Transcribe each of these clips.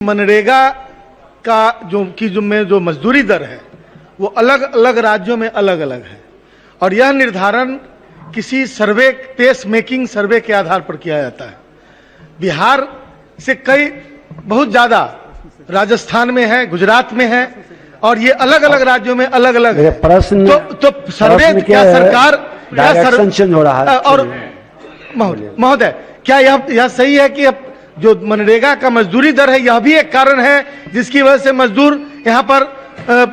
मनरेगा का जो मजदूरी दर है वो अलग अलग राज्यों में अलग अलग है और यह निर्धारण किसी सर्वे, पेस मेकिंग सर्वे के आधार पर किया जाता है। बिहार से कई बहुत ज्यादा राजस्थान में है, गुजरात में है और ये अलग अलग राज्यों में अलग अलग है। प्रश्न तो सर्वे क्या सरकार डायरेक्शन हो रहा है। और महोदय क्या यह सही है कि अब जो मनरेगा का मजदूरी दर है यह भी एक कारण है जिसकी वजह से मजदूर यहाँ पर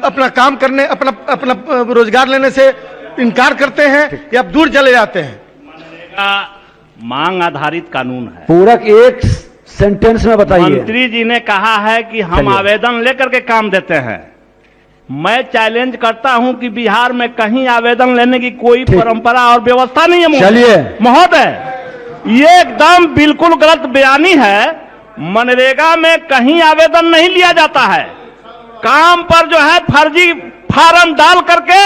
अपना काम करने, अपना रोजगार लेने से इनकार करते हैं या दूर चले जाते हैं? मनरेगा मांग आधारित कानून है। पूरक एक सेंटेंस में बताइए। मंत्री जी ने कहा है कि हम आवेदन लेकर के काम देते हैं। मैं चैलेंज करता हूं कि बिहार में कहीं आवेदन लेने की कोई परंपरा और व्यवस्था नहीं है। चलिए महोदय, ये एकदम बिल्कुल गलत बयानी है। मनरेगा में कहीं आवेदन नहीं लिया जाता है। काम पर जो है फर्जी फार्म डाल करके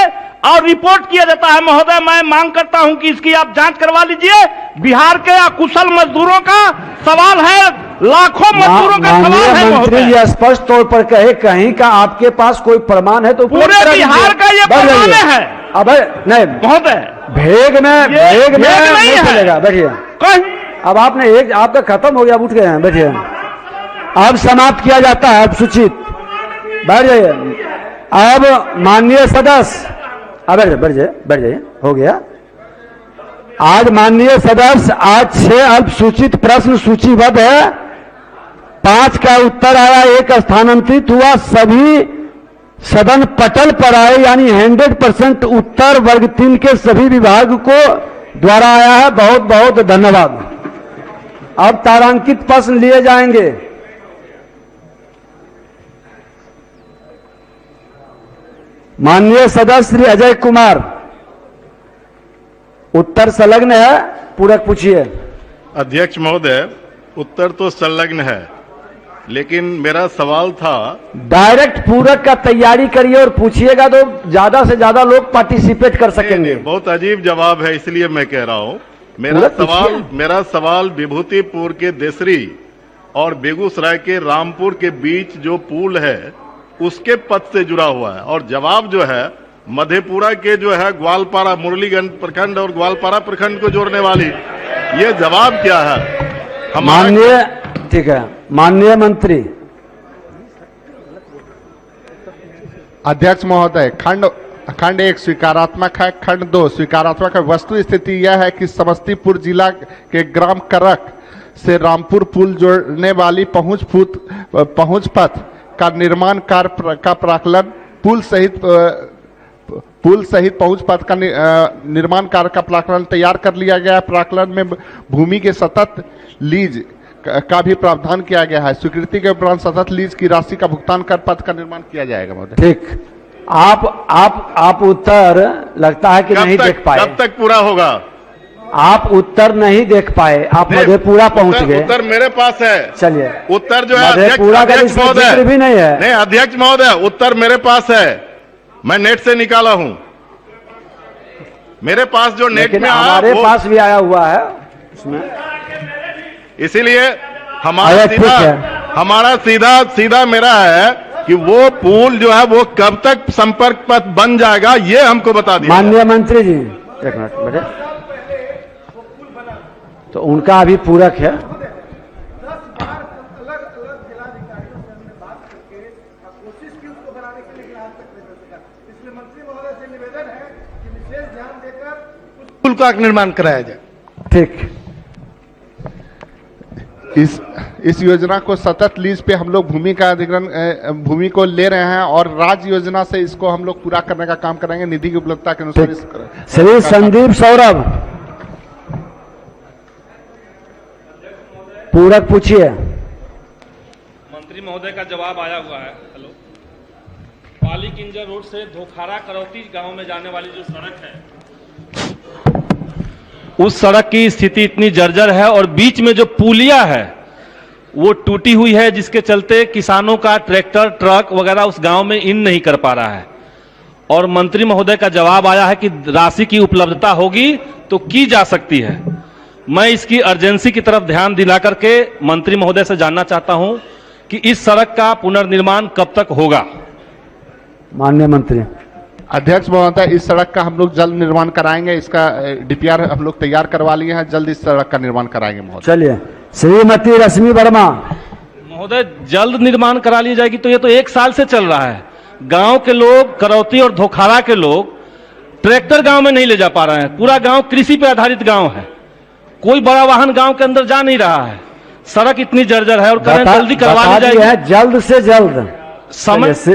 और रिपोर्ट किया जाता है। महोदय, मैं मांग करता हूं कि इसकी आप जांच करवा लीजिए। बिहार के अकुशल मजदूरों का सवाल है, लाखों मजदूरों का सवाल है। मंत्री जी स्पष्ट तौर पर कहे कहीं का आपके पास कोई प्रमाण है तो पूरे बिहार का ये प्रमाण है। अब नहीं महोदय, भेग में नहीं चलेगा। बैठिए, अब आपने आपका खत्म हो गया, उठ गए हैं, बैठिए। अब समाप्त किया जाता है। अब सूचित बैठ जाइए। अब माननीय सदस्य, अब बैठ जाइए, हो गया। आज माननीय सदस्य, आज 6 अल्प सूचित प्रश्न सूचीबद्ध है। 5 का उत्तर आया, 1 स्थानांतरित हुआ। सभी सदन पटल पर आए, यानी 100% उत्तर वर्ग 3 के सभी विभाग को द्वारा आया है। बहुत बहुत धन्यवाद। अब तारांकित प्रश्न लिए जाएंगे। माननीय सदस्य श्री अजय कुमार, उत्तर संलग्न है, पूरक पूछिए। अध्यक्ष महोदय, उत्तर तो संलग्न है, लेकिन मेरा सवाल था। डायरेक्ट पूरक का तैयारी करिए और पूछिएगा तो ज्यादा से ज्यादा लोग पार्टिसिपेट कर सकेंगे। बहुत अजीब जवाब है, इसलिए मैं कह रहा हूं। मेरा सवाल विभूतिपुर के देसरी और बेगूसराय के रामपुर के बीच जो पुल है उसके पथ से जुड़ा हुआ है, और जवाब जो है मधेपुरा के जो है ग्वालपारा, मुरलीगंज प्रखंड और ग्वालपारा प्रखंड को जोड़ने वाली, ये जवाब क्या है? माननीय, ठीक है, माननीय मंत्री। अध्यक्ष महोदय, खंड 1 स्वीकारात्मक है, खंड 2 स्वीकारात्मक है। वस्तु स्थिति यह है कि समस्तीपुर जिला के ग्राम करक से रामपुर पुल जोड़ने वाली पहुंच पथ का निर्माण कार्य का प्राक्कलन, पुल सहित पहुंच पथ का निर्माण कार्य का प्राक्कलन तैयार कर लिया गया है। प्राक्कलन में भूमि के सतत लीज का भी प्रावधान किया गया है। स्वीकृति के उपरांत सतत लीज की राशि का भुगतान कर पथ का निर्माण किया जाएगा। महोदय, ठीक, आप उत्तर लगता है कि नहीं देख पाए। कब तक पूरा होगा? आप उत्तर नहीं देख पाए, आप मधेपुरा पहुंच गए। उत्तर मेरे पास है। चलिए, उत्तर जो है मधेपुरा का जिक्र भी नहीं है। नहीं अध्यक्ष महोदय, उत्तर मेरे पास है, मैं नेट से निकाला हूं। मेरे पास जो नेट में हमारे पास भी आया हुआ है उसमें, इसीलिए हमारा सीधा मेरा है कि वो पुल जो है वो कब तक संपर्क पथ बन जाएगा, ये हमको बता दिया। माननीय मंत्री जी, एक मिनट बेटे, तो उनका अभी पूरक है। पुल का निर्माण कराया जाए। ठीक, इस योजना को सतत लीज पे हम लोग भूमि का अधिग्रहण, भूमि को ले रहे हैं और राज्य योजना से इसको हम लोग पूरा करने का काम करेंगे निधि की उपलब्धता के अनुसार। श्री संदीप सौरभ, पूरक पूछिए। मंत्री महोदय का जवाब आया हुआ है। हेलो, पाली किंजर रोड से धोखारा करौती गांव में जाने वाली जो सड़क है, उस सड़क की स्थिति इतनी जर्जर है और बीच में जो पुलिया है वो टूटी हुई है, जिसके चलते किसानों का ट्रैक्टर, ट्रक वगैरह उस गांव में इन नहीं कर पा रहा है। और मंत्री महोदय का जवाब आया है कि राशि की उपलब्धता होगी तो की जा सकती है। मैं इसकी अर्जेंसी की तरफ ध्यान दिला करके मंत्री महोदय से जानना चाहता हूं कि इस सड़क का पुनर्निर्माण कब तक होगा? माननीय मंत्री। अध्यक्ष महोदय, इस सड़क का हम लोग जल्द निर्माण कराएंगे। इसका डीपीआर हम लोग तैयार करवा लिए हैं, जल्द इस सड़क का निर्माण कराएंगे महोदय। चलिए, श्रीमती रश्मि वर्मा। महोदय, जल्द निर्माण करा ली जाएगी तो ये तो 1 साल से चल रहा है। गांव के लोग, करौती और धोखाड़ा के लोग ट्रैक्टर गांव में नहीं ले जा पा रहे हैं। पूरा गांव कृषि पे आधारित गांव है, कोई बड़ा वाहन गांव के अंदर जा नहीं रहा है। सड़क इतनी जर्जर है और करें जल्दी करवा ली जाएगी है, जल्द से जल्द समय से।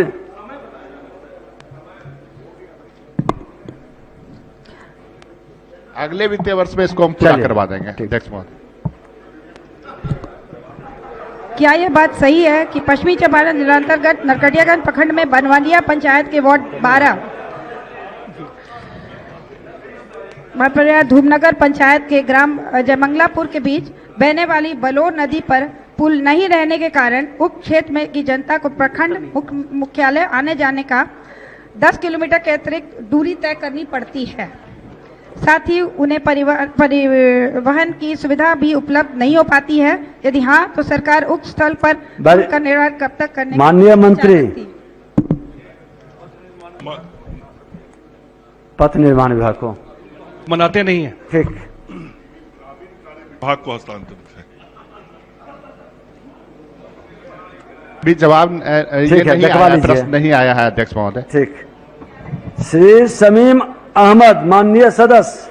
अगले वित्तीय वर्ष में इसको हम पूरा करवा देंगे अध्यक्ष महोदय। क्या यह बात सही है कि पश्चिमी चंपारण जिला अंतर्गत नरकटियागंज प्रखंड में बनवालिया पंचायत के वार्ड 12 धूमनगर पंचायत के ग्राम जयमंगलापुर के बीच बहने वाली बलोर नदी पर पुल नहीं रहने के कारण उक्त क्षेत्र में की जनता को प्रखंड मुख्यालय आने जाने का 10 किलोमीटर के अतिरिक्त दूरी तय करनी पड़ती है। साथ ही उन्हें परिवहन की सुविधा भी उपलब्ध नहीं हो पाती है। यदि हाँ, तो सरकार उक्त स्थल पर पुल का निर्माण कब तक करने? माननीय मंत्री, पथ निर्माण विभाग को मनाते नहीं है। ठीक, विभाग को हस्तांतरित है। भी जवाब ये नहीं आया, प्रश्न नहीं आया है अध्यक्ष महोदय। ठीक। श्री शमीम अहमद, माननीय सदस्य,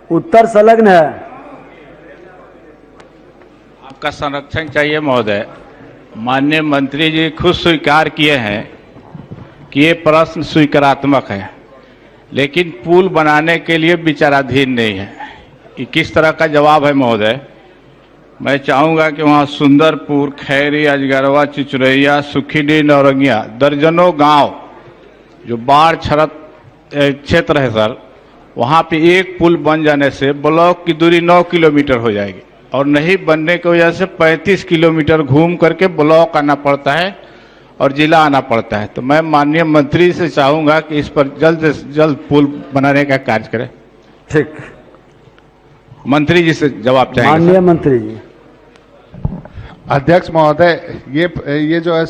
उत्तर संलग्न है। आपका संरक्षण चाहिए महोदय। माननीय मंत्री जी खुद स्वीकार किए हैं कि ये प्रश्न स्वीकारात्मक है, लेकिन पुल बनाने के लिए विचाराधीन नहीं है। ये किस तरह का जवाब है महोदय? मैं चाहूंगा कि वहाँ सुंदरपुर, खैरी, अजगरवा, चिचुरैया, सुखीडी, नौरंगिया, दर्जनों गांव जो बाढ़ क्षरत क्षेत्र है सर, वहाँ पे एक पुल बन जाने से ब्लॉक की दूरी 9 किलोमीटर हो जाएगी और नहीं बनने की वजह से 35 किलोमीटर घूम करके ब्लॉक आना पड़ता है और जिला आना पड़ता है। तो मैं माननीय मंत्री से चाहूंगा कि इस पर जल्द से जल्द पुल बनाने का कार्य करें। ठीक, मंत्री जी से जवाब चाहेंगे। माननीय मंत्री जी। अध्यक्ष महोदय, ये जो है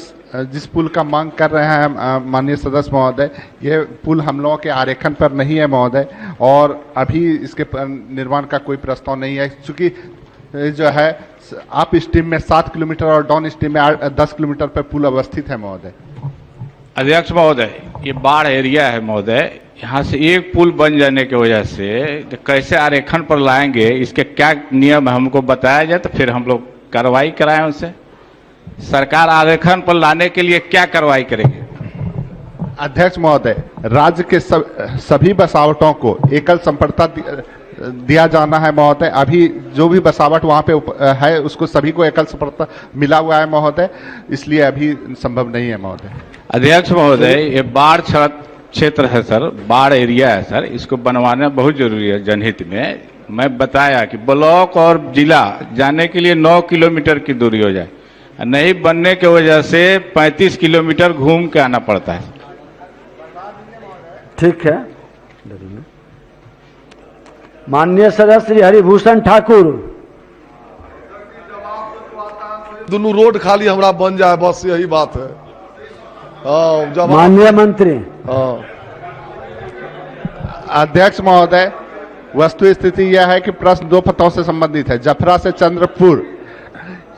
जिस पुल का मांग कर रहे हैं माननीय सदस्य महोदय, ये पुल हम लोगों के आरेखन पर नहीं है महोदय, और अभी इसके निर्माण का कोई प्रस्ताव नहीं है, क्योंकि जो है अप स्ट्रीम में 7 किलोमीटर और डाउन स्ट्रीम में 10 किलोमीटर पर पुल अवस्थित है महोदय। अध्यक्ष महोदय, ये बाढ़ एरिया है महोदय, यहाँ से एक पुल बन जाने की वजह से कैसे आरेखन पर लाएंगे, इसके क्या नियम है हमको बताया जाए तो फिर हम लोग कार्रवाई कराएं उनसे। सरकार आरेखन पर लाने के लिए क्या कार्रवाई करेगी? अध्यक्ष महोदय, राज्य के सभी बसावटों को एकल संपर्कता दिया जाना है महोदय। अभी जो भी बसावट वहाँ पे है उसको सभी को एकल संपर्कता मिला हुआ है महोदय, इसलिए अभी संभव नहीं है महोदय। अध्यक्ष महोदय, ये बाढ़ क्षेत्र है सर, बाढ़ एरिया है सर, इसको बनवाना बहुत जरूरी है जनहित में। मैं बताया कि ब्लॉक और जिला जाने के लिए 9 किलोमीटर की दूरी हो जाए, नहीं बनने की वजह से 35 किलोमीटर घूम के आना पड़ता है। ठीक है। माननीय सदस्य श्री हरिभूषण ठाकुर। दोनों रोड खाली हमरा बन जाए, बस यही बात है। माननीय मंत्री। अध्यक्ष महोदय, वस्तु स्थिति यह है कि प्रश्न 2 पथों से संबंधित है। जफरा से चंद्रपुर,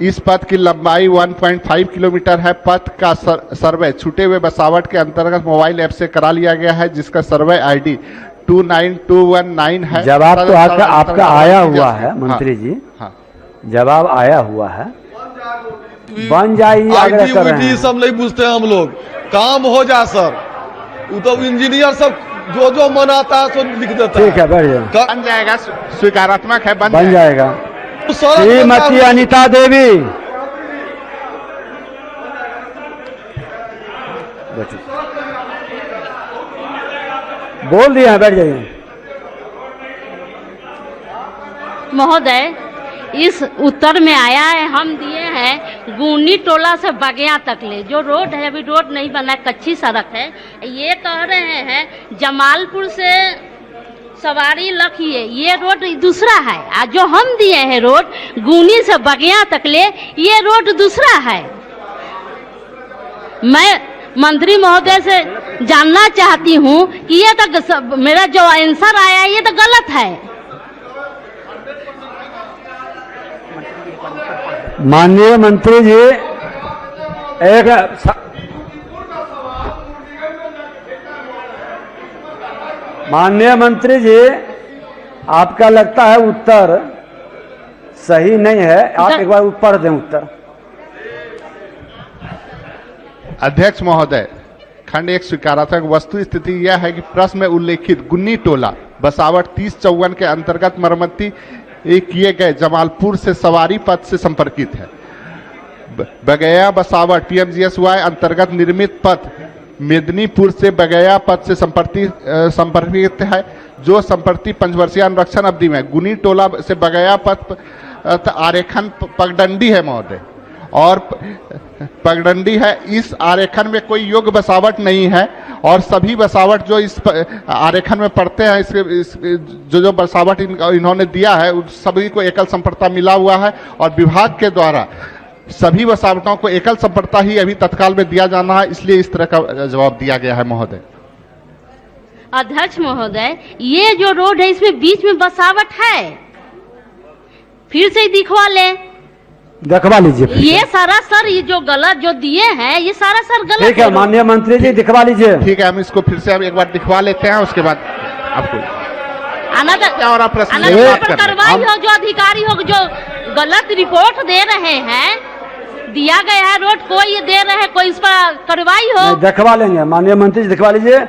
इस पथ की लंबाई 1.5 किलोमीटर है। पथ का सर्वे छूटे हुए बसावट के अंतर्गत मोबाइल ऐप से करा लिया गया है, जिसका सर्वे आईडी 29219 है। जवाब तो आपका आया हुआ है मंत्री जी। हाँ, जवाब आया हुआ है, बन जाइए। आईटी सब नहीं पूछते हम लोग, काम हो जाए सर। वो तो इंजीनियर सब जो मन आता है सो लिख देता है। ठीक है, बढ़िया, बन जाएगा, स्वीकारात्मक है, बन जाएगा। श्रीमती अनिता देवी। बोल दिया है, बैठ जाइए। महोदय, इस उत्तर में आया है, हम दिए हैं गुनी टोला से बगिया तक ले जो रोड है, अभी रोड नहीं बना, कच्ची सड़क है। ये कह रहे हैं जमालपुर से सवारी लखिए, ये रोड दूसरा है। और जो हम दिए हैं रोड गुनी से बगिया तक ले, ये रोड दूसरा है। मैं मंत्री महोदय से जानना चाहती हूँ कि ये तो मेरा जो आंसर आया है ये तो गलत है। माननीय मंत्री जी, माननीय मंत्री जी, आपका लगता है उत्तर सही नहीं है, आप एक बार पढ़ दें उत्तर। अध्यक्ष महोदय, खंड 1 स्वीकारात्मक। वस्तु स्थिति यह है कि प्रश्न में उल्लेखित गुन्नी टोला बसावट 3054 के अंतर्गत मरम्मती किए गए जमालपुर से सवारी पथ से संपर्कित है। बगैया बसावट PMGSY अंतर्गत निर्मित पथ मेदिनीपुर से बगैया पथ से संपर्कित है, जो संपर्ति पंचवर्षीय अनुरक्षण अवधि में गुनी टोला से बगैया पथ आरेखन पगडंडी है महोदय, और पगडंडी है। इस आरेखन में कोई योग्य बसावट नहीं है और सभी बसावट जो इस आरेखन में पड़ते हैं, इसके जो बसावट इन्होंने दिया है उस सभी को एकल संप्रता मिला हुआ है और विभाग के द्वारा सभी बसावटों को एकल संप्रता ही अभी तत्काल में दिया जाना है, इसलिए इस तरह का जवाब दिया गया है महोदय। अध्यक्ष महोदय, ये जो रोड है इसमें बीच में बसावट है, फिर से दिखवा ले, दिखवा लीजिए। ये सारा सर ये जो गलत जो दिए हैं ये सारा सर गलत। ठीक है माननीय मंत्री जी, दिखवा लीजिए। ठीक है, हम इसको फिर से एक बार दिखवा लेते हैं, उसके बाद आपको कार्रवाई हो, जो अधिकारी हो जो गलत रिपोर्ट दे रहे हैं, दिया गया है रोड, कोई ये दे रहे हैं, कोई इस पर कार्रवाई हो। दिखवा लेंगे माननीय मंत्री जी, दिखवा लीजिए।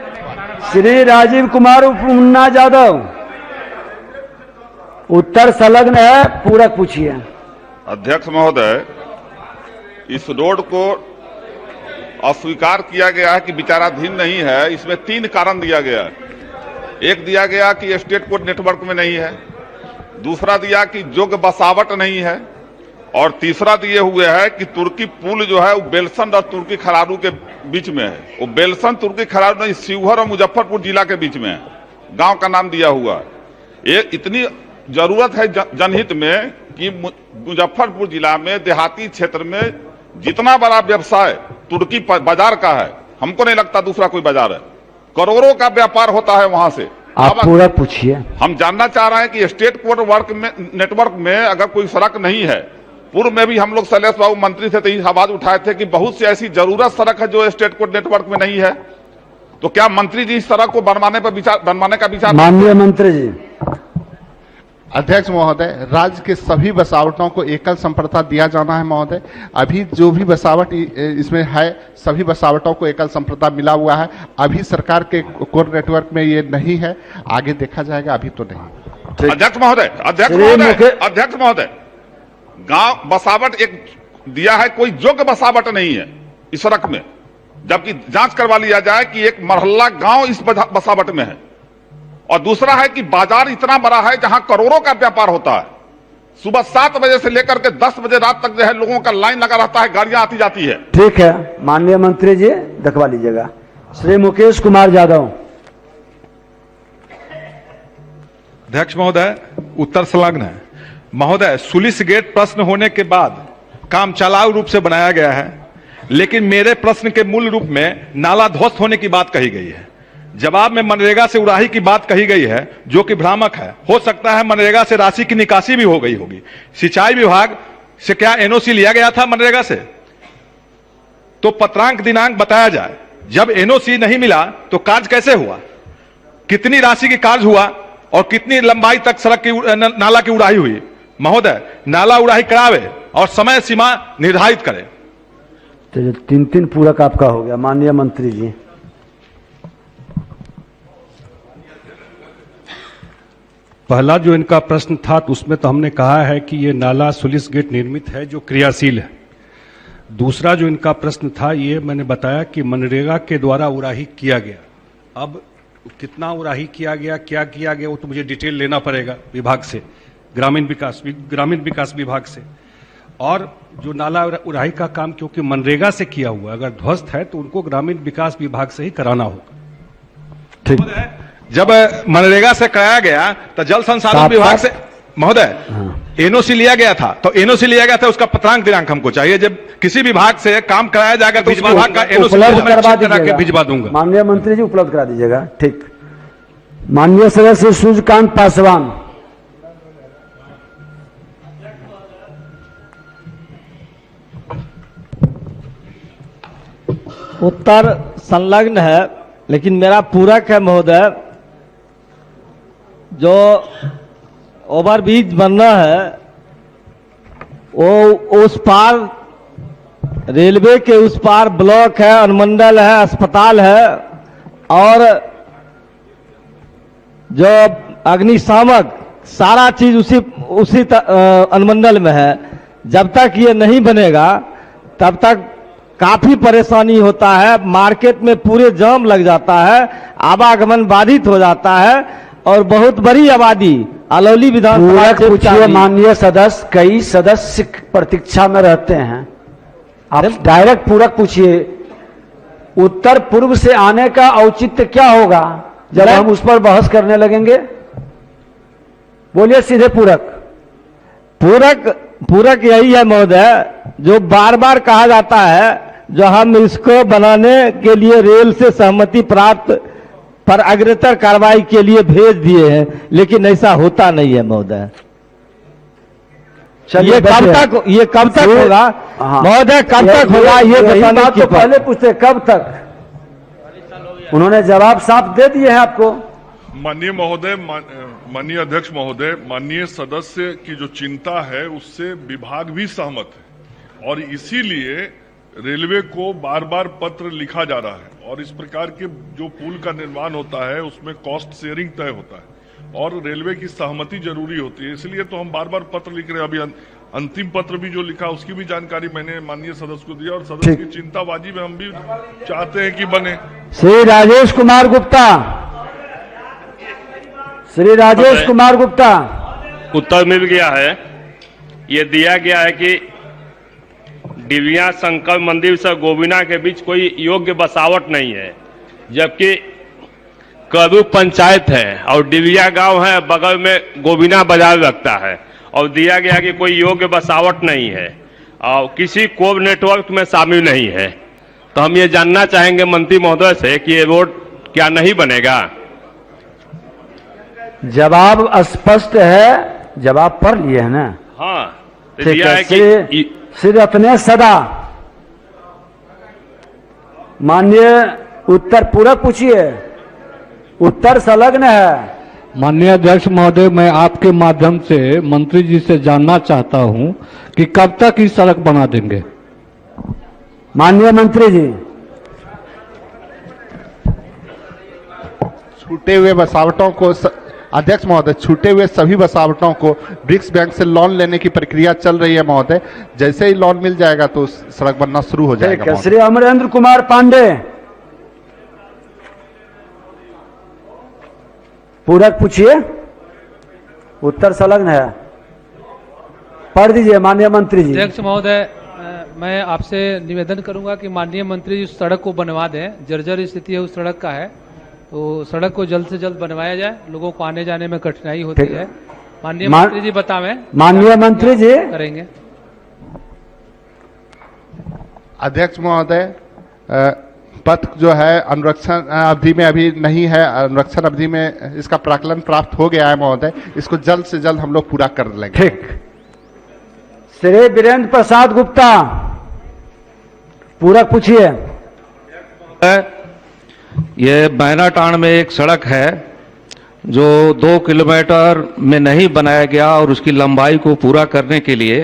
श्री राजीव कुमार उर्फ मुन्ना यादव, उत्तर संलग्न है, पूरक पूछिए। अध्यक्ष महोदय, इस रोड को अस्वीकार किया गया है कि विचाराधीन नहीं है। इसमें 3 कारण दिया गया है। एक दिया गया कि स्टेट कोड नेटवर्क में नहीं है, दूसरा दिया कि योग्य बसावट नहीं है, और तीसरा दिए हुए है कि तुर्की पुल जो है वो बेलसन और तुर्की खरारू के बीच में है। वो बेलसन तुर्की खरारू नहीं, शिवहर और मुजफ्फरपुर जिला के बीच में है, गांव का नाम दिया हुआ है। ये इतनी जरूरत है जनहित में कि मुजफ्फरपुर जिला में देहाती क्षेत्र में जितना बड़ा व्यवसाय तुर्की बाजार का है, हमको नहीं लगता दूसरा कोई बाजार है। करोड़ों का व्यापार होता है वहां से। आप पूरा पूछिए। हम जानना चाह रहे हैं कि स्टेट कोड नेटवर्क में अगर कोई सड़क नहीं है, पूर्व में भी हम लोग शैलेश बाबू मंत्री थे तो ये आवाज उठाए थे कि बहुत सी ऐसी जरूरत सड़क है जो स्टेट कोड नेटवर्क में नहीं है, तो क्या मंत्री जी इस सड़क को बनवाने का विचार? माननीय मंत्री जी। अध्यक्ष महोदय, राज्य के सभी बसावटों को एकल संप्रता दिया जाना है महोदय। अभी जो भी बसावट इसमें है, सभी बसावटों को एकल संप्रता मिला हुआ है। अभी सरकार के कोर नेटवर्क में ये नहीं है, आगे देखा जाएगा, अभी तो नहीं। अध्यक्ष महोदय, गांव बसावट एक दिया है, कोई योग्य बसावट नहीं है इस सड़क में, जबकि जांच करवा लिया जाए कि एक मरहल्ला गांव इस बसावट में है, और दूसरा है कि बाजार इतना बड़ा है जहां करोड़ों का व्यापार होता है। सुबह 7 बजे से लेकर के 10 बजे रात तक जो है लोगों का लाइन लगा रहता है, गाड़ियां आती जाती है। ठीक है माननीय मंत्री जी, दिखवा लीजिएगा। श्री मुकेश कुमार यादव। अध्यक्ष महोदय, उत्तर संलग्न है। महोदय, सुलिस गेट प्रश्न होने के बाद काम चालाऊ रूप से बनाया गया है, लेकिन मेरे प्रश्न के मूल रूप में नाला ध्वस्त होने की बात कही गई है। जवाब में मनरेगा से उड़ाही की बात कही गई है, जो कि भ्रामक है। हो सकता है मनरेगा से राशि की निकासी भी हो गई होगी। सिंचाई विभाग से क्या एनओसी लिया गया था मनरेगा से? तो पत्रांक दिनांक बताया जाए। जब एनओसी नहीं मिला तो कार्य कैसे हुआ? कितनी राशि की कार्य हुआ और कितनी लंबाई तक सड़क की नाला की उड़ाही हुई? महोदय, नाला उड़ाही करावे और समय सीमा निर्धारित करें। तो 3 पूरक आपका हो गया। माननीय मंत्री जी। पहला जो इनका प्रश्न था तो उसमें तो हमने कहा है कि ये नाला सुलिस गेट निर्मित है जो क्रियाशील है। दूसरा जो इनका प्रश्न था, ये मैंने बताया कि मनरेगा के द्वारा उड़ाही किया गया। अब कितना उड़ाही किया गया, क्या किया गया, वो तो मुझे डिटेल लेना पड़ेगा विभाग से, ग्रामीण विकास विभाग से। और जो नाला उड़ाही का काम क्योंकि मनरेगा से किया हुआ, अगर ध्वस्त है तो उनको ग्रामीण विकास विभाग से ही कराना होगा। ठीक। जब मनरेगा से कराया गया तो जल संसाधन विभाग से, महोदय, एनओसी लिया गया था, तो एनओसी लिया गया था, उसका पत्रांक दिनांक हमको चाहिए। जब किसी विभाग से काम कराया जाएगा तो उस विभाग का एनओसी मैं भिजवा दूंगा। माननीय मंत्री जी उपलब्ध करा दीजिएगा। ठीक। माननीय सदस्य सूर्यकांत पासवान। उत्तर संलग्न है, लेकिन मेरा पूरक है महोदय। जो ओवरब्रिज बनना है वो उस पार रेलवे के उस पार ब्लॉक है, अनुमंडल है, अस्पताल है और जो अग्निशामक सारा चीज उसी अनुमंडल में है। जब तक ये नहीं बनेगा तब तक काफी परेशानी होता है, मार्केट में पूरे जाम लग जाता है, आवागमन बाधित हो जाता है और बहुत बड़ी आबादी अलौली विधानसभा पूछिए माननीय सदस्य, कई सदस्य प्रतीक्षा में रहते हैं, आप डायरेक्ट पूरक पूछिए। उत्तर पूर्व से आने का औचित्य क्या होगा जब हम उस पर बहस करने लगेंगे? बोलिए सीधे पूरक। पूरक यही है महोदय, जो बार बार कहा जाता है जो हम इसको बनाने के लिए रेल से सहमति प्राप्त पर अग्रतर कार्रवाई के लिए भेज दिए हैं, लेकिन ऐसा होता नहीं है महोदय। ये कब तक होगा महोदय? कब तक होगा ये बताने की पहले पूछते कब तक? उन्होंने जवाब साफ दे दिए हैं आपको। माननीय महोदय, माननीय अध्यक्ष महोदय, माननीय सदस्य की जो चिंता है उससे विभाग भी सहमत है और इसीलिए रेलवे को बार बार पत्र लिखा जा रहा है और इस प्रकार के जो पुल का निर्माण होता है उसमें कॉस्ट शेयरिंग तय होता है और रेलवे की सहमति जरूरी होती है। इसलिए तो हम बार बार पत्र लिख रहे हैं। अभी अंतिम पत्र भी जो लिखा उसकी भी जानकारी मैंने माननीय सदस्य को दिया और सदस्य की चिंता वाजिब है, हम भी चाहते हैं कि बने। श्री राजेश कुमार गुप्ता। श्री राजेश कुमार गुप्ता। उत्तर मिल गया है। ये दिया गया है कि डिबिया शंकर मंदिर से गोविना के बीच कोई योग्य बसावट नहीं है, जबकि कदू पंचायत है और डिबिया गांव है, बगल में गोविना बाजार लगता है और दिया गया कि कोई योग्य बसावट नहीं है और किसी कोब नेटवर्क में शामिल नहीं है। तो हम ये जानना चाहेंगे मंत्री महोदय से कि ये रोड क्या नहीं बनेगा? जवाब स्पष्ट है, जवाब पढ़ लिए है ना? हाँ, दिया है कि श्री रत्नेश सदा। माननीय उत्तर पूरक पूछिए, उत्तर संलग्न है। माननीय अध्यक्ष महोदय, मैं आपके माध्यम से मंत्री जी से जानना चाहता हूं कि कब तक इस सड़क बना देंगे? माननीय मंत्री जी। छूटे हुए बसावटों को अध्यक्ष महोदय, छूटे हुए सभी बसावटों को ब्रिक्स बैंक से लोन लेने की प्रक्रिया चल रही है महोदय। जैसे ही लोन मिल जाएगा तो सड़क बनना शुरू हो जाएगा। श्री अमरेंद्र कुमार पांडे। पूरक पूछिए, उत्तर संलग्न है, पढ़ दीजिए माननीय मंत्री जी। अध्यक्ष महोदय, मैं आपसे निवेदन करूंगा कि माननीय मंत्री जी उस सड़क को बनवा दें। जर्जर स्थिति है उस सड़क का है, तो सड़क को जल्द से जल्द बनवाया जाए, लोगों को आने जाने में कठिनाई होती है। माननीय मंत्री जी बतावें। माननीय मंत्री जी करेंगे। अध्यक्ष महोदय, पथ जो है अनुरक्षण अवधि में अभी नहीं है, अनुरक्षण अवधि में इसका प्राक्कलन प्राप्त हो गया है महोदय, इसको जल्द से जल्द हम लोग पूरा कर लेंगे। ठीक। श्री वीरेंद्र प्रसाद गुप्ता, पूरक पूछिए। ये बैनाटांड में एक सड़क है जो 2 किलोमीटर में नहीं बनाया गया और उसकी लंबाई को पूरा करने के लिए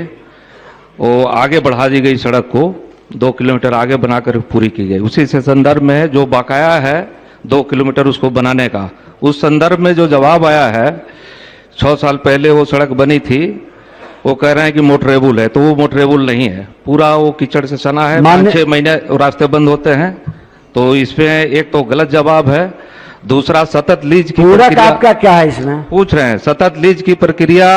वो आगे बढ़ा दी गई, सड़क को 2 किलोमीटर आगे बनाकर पूरी की गई। उसी से संदर्भ में जो बकाया है 2 किलोमीटर उसको बनाने का, उस संदर्भ में जो जवाब आया है, 6 साल पहले वो सड़क बनी थी, वो कह रहे हैं कि मोटरेबल है, तो वो मोटरेबल नहीं है, पूरा वो कीचड़ से सना है। 5-6 महीने रास्ते बंद होते हैं, तो इसमें एक तो गलत जवाब है, दूसरा सतत लीज की प्रक्रिया आपका क्या है इसमें पूछ रहे हैं। सतत लीज की प्रक्रिया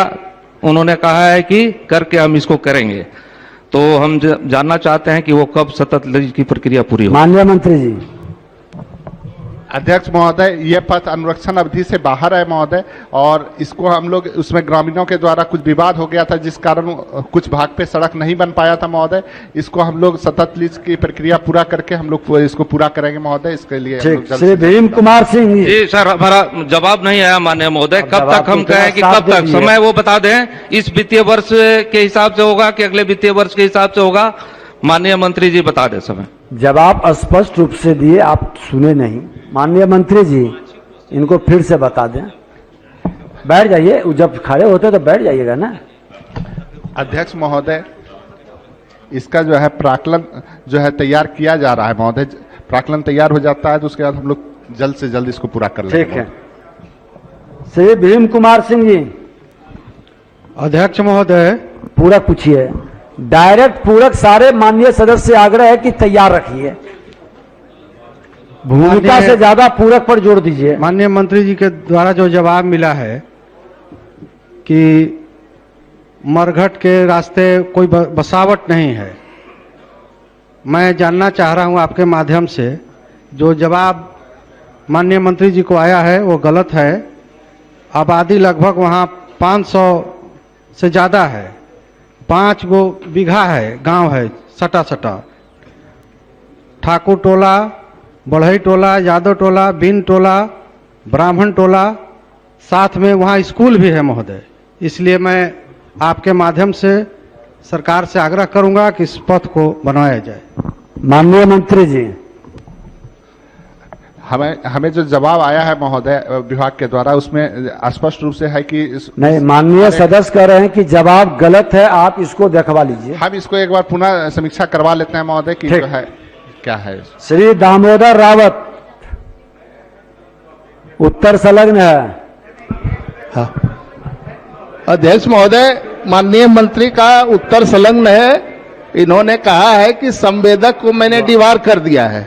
उन्होंने कहा है कि करके हम इसको करेंगे, तो हम जानना चाहते हैं कि वो कब सतत लीज की प्रक्रिया पूरी हो। माननीय मंत्री जी। अध्यक्ष महोदय, ये पथ अनुरक्षण अवधि से बाहर है महोदय, और इसको हम लोग उसमें ग्रामीणों के द्वारा कुछ विवाद हो गया था, जिस कारण कुछ भाग पे सड़क नहीं बन पाया था महोदय। इसको हम लोग सतत लीज की प्रक्रिया पूरा करके हम लोग इसको पूरा करेंगे महोदय। इसके लिए श्री भीम कुमार सिंह जी सर, हमारा जवाब नहीं आया माननीय महोदय। कब तक हम कहें कि कब तक समय वो बता दें, इस वित्तीय वर्ष के हिसाब से होगा कि अगले वित्तीय वर्ष के हिसाब से होगा? माननीय मंत्री जी बता दें समय। जवाब स्पष्ट रूप से दिए, आप सुने नहीं। माननीय मंत्री जी इनको फिर से बता दें। बैठ जाइए, जब खड़े होते तो बैठ जाइएगा ना। अध्यक्ष महोदय, इसका जो है प्राक्कलन जो है तैयार किया जा रहा है महोदय। प्राक्कलन तैयार हो जाता है तो उसके बाद हम लोग जल्द से जल्द इसको पूरा कर लेंगे। ठीक है। श्री भीम कुमार सिंह जी। अध्यक्ष महोदय, पूरा पूछिए। डायरेक्ट पूरक सारे माननीय सदस्य से आग्रह है कि तैयार रखिए, भूमिका से ज्यादा पूरक पर जोर दीजिए। माननीय मंत्री जी के द्वारा जो जवाब मिला है कि मरघट के रास्ते कोई बसावट नहीं है, मैं जानना चाह रहा हूं आपके माध्यम से, जो जवाब माननीय मंत्री जी को आया है वो गलत है। आबादी लगभग वहां 500 से ज्यादा है, 5 गो बीघा है, गांव है सटा सटा। ठाकुर टोला, बढ़ई टोला, यादव टोला, बिन टोला, ब्राह्मण टोला, साथ में वहाँ स्कूल भी है महोदय। इसलिए मैं आपके माध्यम से सरकार से आग्रह करूंगा कि इस पथ को बनवाया जाए। माननीय मंत्री जी, हमें जो जवाब आया है महोदय विभाग के द्वारा, उसमें स्पष्ट रूप से है कि नहीं, माननीय सदस्य कह रहे हैं कि जवाब गलत है, आप इसको देखवा लीजिए। हम इसको एक बार पुनः समीक्षा करवा लेते हैं महोदय कि जो है क्या है। श्री दामोदर रावत, उत्तर संलग्न है। हाँ। अध्यक्ष महोदय, माननीय मंत्री का उत्तर संलग्न है। इन्होंने कहा है कि संवेदक को मैंने डिवार कर दिया है,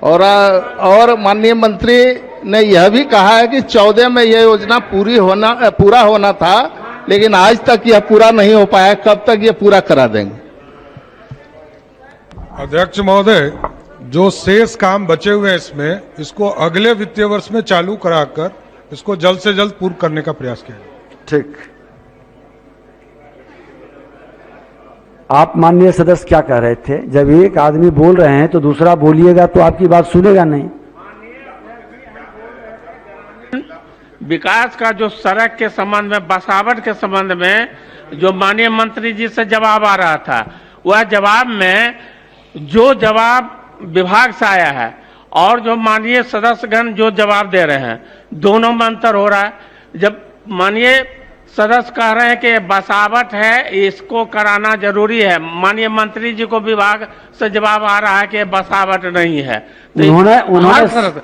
और माननीय मंत्री ने यह भी कहा है कि 14 में यह योजना पूरा होना था, लेकिन आज तक यह पूरा नहीं हो पाया। कब तक यह पूरा करा देंगे? अध्यक्ष महोदय, जो शेष काम बचे हुए हैं इसमें, इसको अगले वित्तीय वर्ष में चालू कराकर इसको जल्द से जल्द पूर्ण करने का प्रयास किया जाए। ठीक। आप माननीय सदस्य क्या कह रहे थे? जब एक आदमी बोल रहे हैं तो दूसरा बोलिएगा तो आपकी बात सुनेगा नहीं। विकास का जो सड़क के संबंध में, बसावट के संबंध में जो माननीय मंत्री जी से जवाब आ रहा था, वह जवाब में जो जवाब विभाग से आया है और जो माननीय सदस्यगण जो जवाब दे रहे हैं, दोनों में अंतर हो रहा है। जब माननीय सदस्य कह रहे हैं कि बसावट है, इसको कराना जरूरी है, माननीय मंत्री जी को विभाग से जवाब आ रहा है कि बसावट नहीं है। तो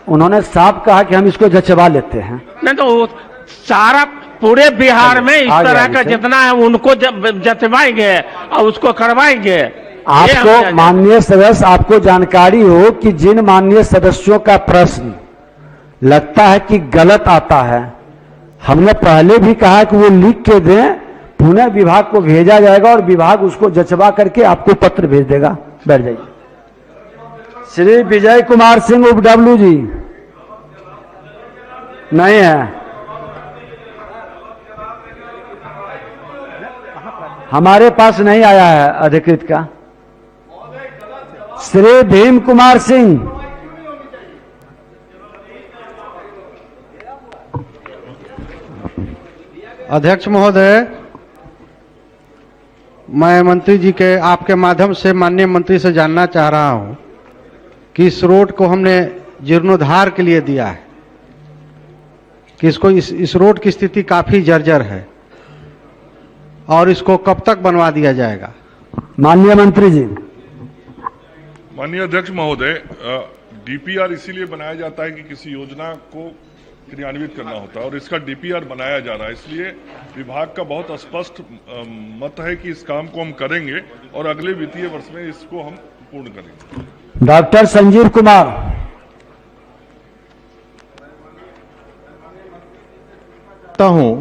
उन्होंने साफ कहा कि हम इसको जचवा लेते हैं। नहीं तो सारा पूरे बिहार में इस तरह का जितना है उनको जचवाएंगे और उसको करवाएंगे। आपको माननीय सदस्य, आपको जानकारी हो कि जिन माननीय सदस्यों का प्रश्न लगता है कि गलत आता है, हमने पहले भी कहा कि वो लिख के दें, पुनः विभाग को भेजा जाएगा और विभाग उसको जचवा करके आपको पत्र भेज देगा। बैठ जाइए। श्री विजय कुमार सिंह उपडब्ल्यू जी नहीं है, हमारे पास नहीं आया है अधिकृत का। श्री भीम कुमार सिंह, अध्यक्ष महोदय, मैं मंत्री जी के आपके माध्यम से माननीय मंत्री से जानना चाह रहा हूं कि इस रोड को हमने जीर्णोद्धार के लिए दिया है, कि इसको इस रोड की स्थिति काफी जर्जर है और इसको कब तक बनवा दिया जाएगा? माननीय मंत्री जी। माननीय अध्यक्ष महोदय, डीपीआर इसीलिए बनाया जाता है कि किसी योजना को क्रियान्वित करना होता है और इसका डीपीआर बनाया जा रहा है। इसलिए विभाग का बहुत स्पष्ट मत है कि इस काम को हम करेंगे और अगले वित्तीय वर्ष में इसको हम पूर्ण करेंगे। डॉक्टर संजीव कुमार। हूं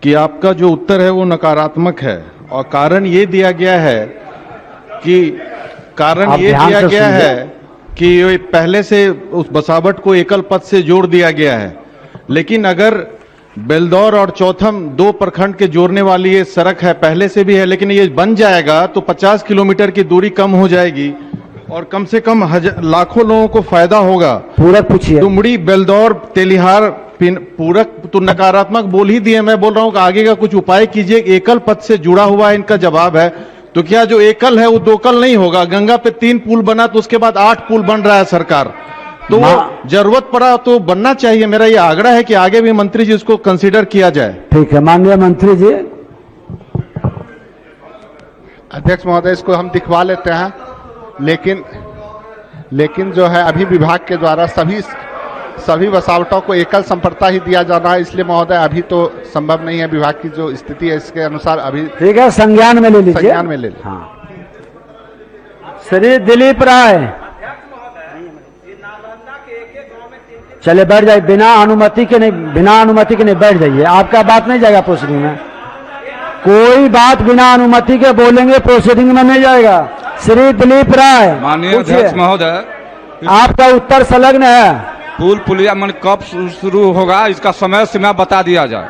कि आपका जो उत्तर है वो नकारात्मक है और कारण ये दिया गया है कि कि ये पहले से उस बसावट को एकल पथ से जोड़ दिया गया है, लेकिन अगर बेलदौर और चौथम 2 प्रखंड के जोड़ने वाली ये सड़क है, पहले से भी है, लेकिन ये बन जाएगा तो 50 किलोमीटर की दूरी कम हो जाएगी और कम से कम लाखों लोगों को फायदा होगा। पूरक पूछिए। डुमरी, बेलदौर, तेलिहार, पूरक तो नकारात्मक बोल ही दिए, मैं बोल रहा हूं कि आगे का कुछ उपाय कीजिए। एकल पथ से जुड़ा हुआ है, इनका जवाब है। तो क्या जो एकल है वो दोकल नहीं होगा? गंगा पे 3 पुल बना तो उसके बाद 8 पुल बन रहा है सरकार, तो जरूरत पड़ा तो बनना चाहिए। मेरा ये आग्रह है कि आगे भी मंत्री जी उसको कंसीडर किया जाए। ठीक है, माननीय मंत्री जी। अध्यक्ष महोदय, इसको हम दिखवा लेते हैं, लेकिन जो है अभी विभाग के द्वारा सभी वसावटों को एकल संपर्कता ही दिया जाना है, इसलिए महोदय अभी तो संभव नहीं है। विभाग की जो स्थिति है इसके अनुसार अभी ठीक है, संज्ञान में ले लीजिए। संज्ञान में ले लीजिए। हाँ। श्री दिलीप राय, चले बैठ जाइए। बिना अनुमति के नहीं बैठ जाइए। आपका बात नहीं जाएगा प्रोसीडिंग में। कोई बात बिना अनुमति के बोलेंगे प्रोसीडिंग में नहीं जाएगा। श्री दिलीप राय, माननीय अध्यक्ष महोदय, आपका उत्तर संलग्न है। पुल पुलिया मन कब शुरू होगा, इसका समय सीमा बता दिया जाए।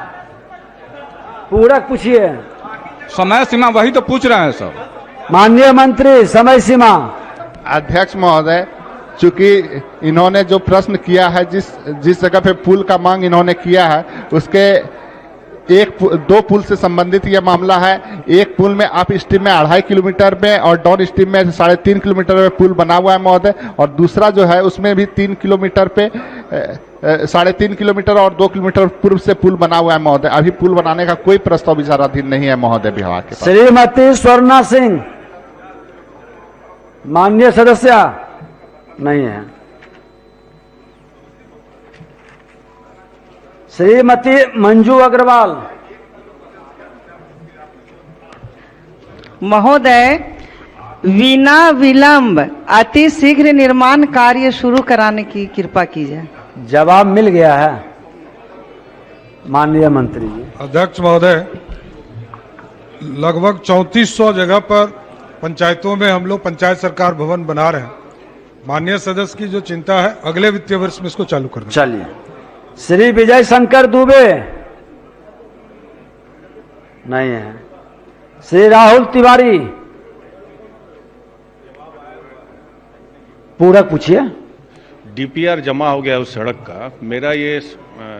पूरक पूछिए। समय सीमा वही तो पूछ रहे हैं सर। माननीय मंत्री, समय सीमा। अध्यक्ष महोदय, चूंकि इन्होंने जो प्रश्न किया है, जिस जगह पे पुल का मांग इन्होंने किया है, उसके 2 पुल से संबंधित यह मामला है। एक पुल में अप स्ट्रीम में 2.5 किलोमीटर में और डाउन स्ट्रीम में 3.5 किलोमीटर में पुल बना हुआ है महोदय, और दूसरा जो है उसमें भी 3 किलोमीटर पे 3.5 किलोमीटर और 2 किलोमीटर पूर्व से पुल बना हुआ है महोदय। अभी पुल बनाने का कोई प्रस्ताव विचाराधीन नहीं है महोदय विभाग के पास। श्रीमती स्वर्णा सिंह, माननीय सदस्य नहीं है। श्रीमती मंजू अग्रवाल। महोदय, बिना विलंब अति शीघ्र निर्माण कार्य शुरू कराने की कृपा कीजिए। जवाब मिल गया है माननीय मंत्री जी। अध्यक्ष महोदय, लगभग 3400 जगह पर पंचायतों में हम लोग पंचायत सरकार भवन बना रहे हैं। माननीय सदस्य की जो चिंता है, अगले वित्तीय वर्ष में इसको चालू करना। चलिए। श्री विजय शंकर दुबे नहीं है। श्री राहुल तिवारी, पूरक पूछिए। डीपीआर जमा हो गया उस सड़क का। मेरा ये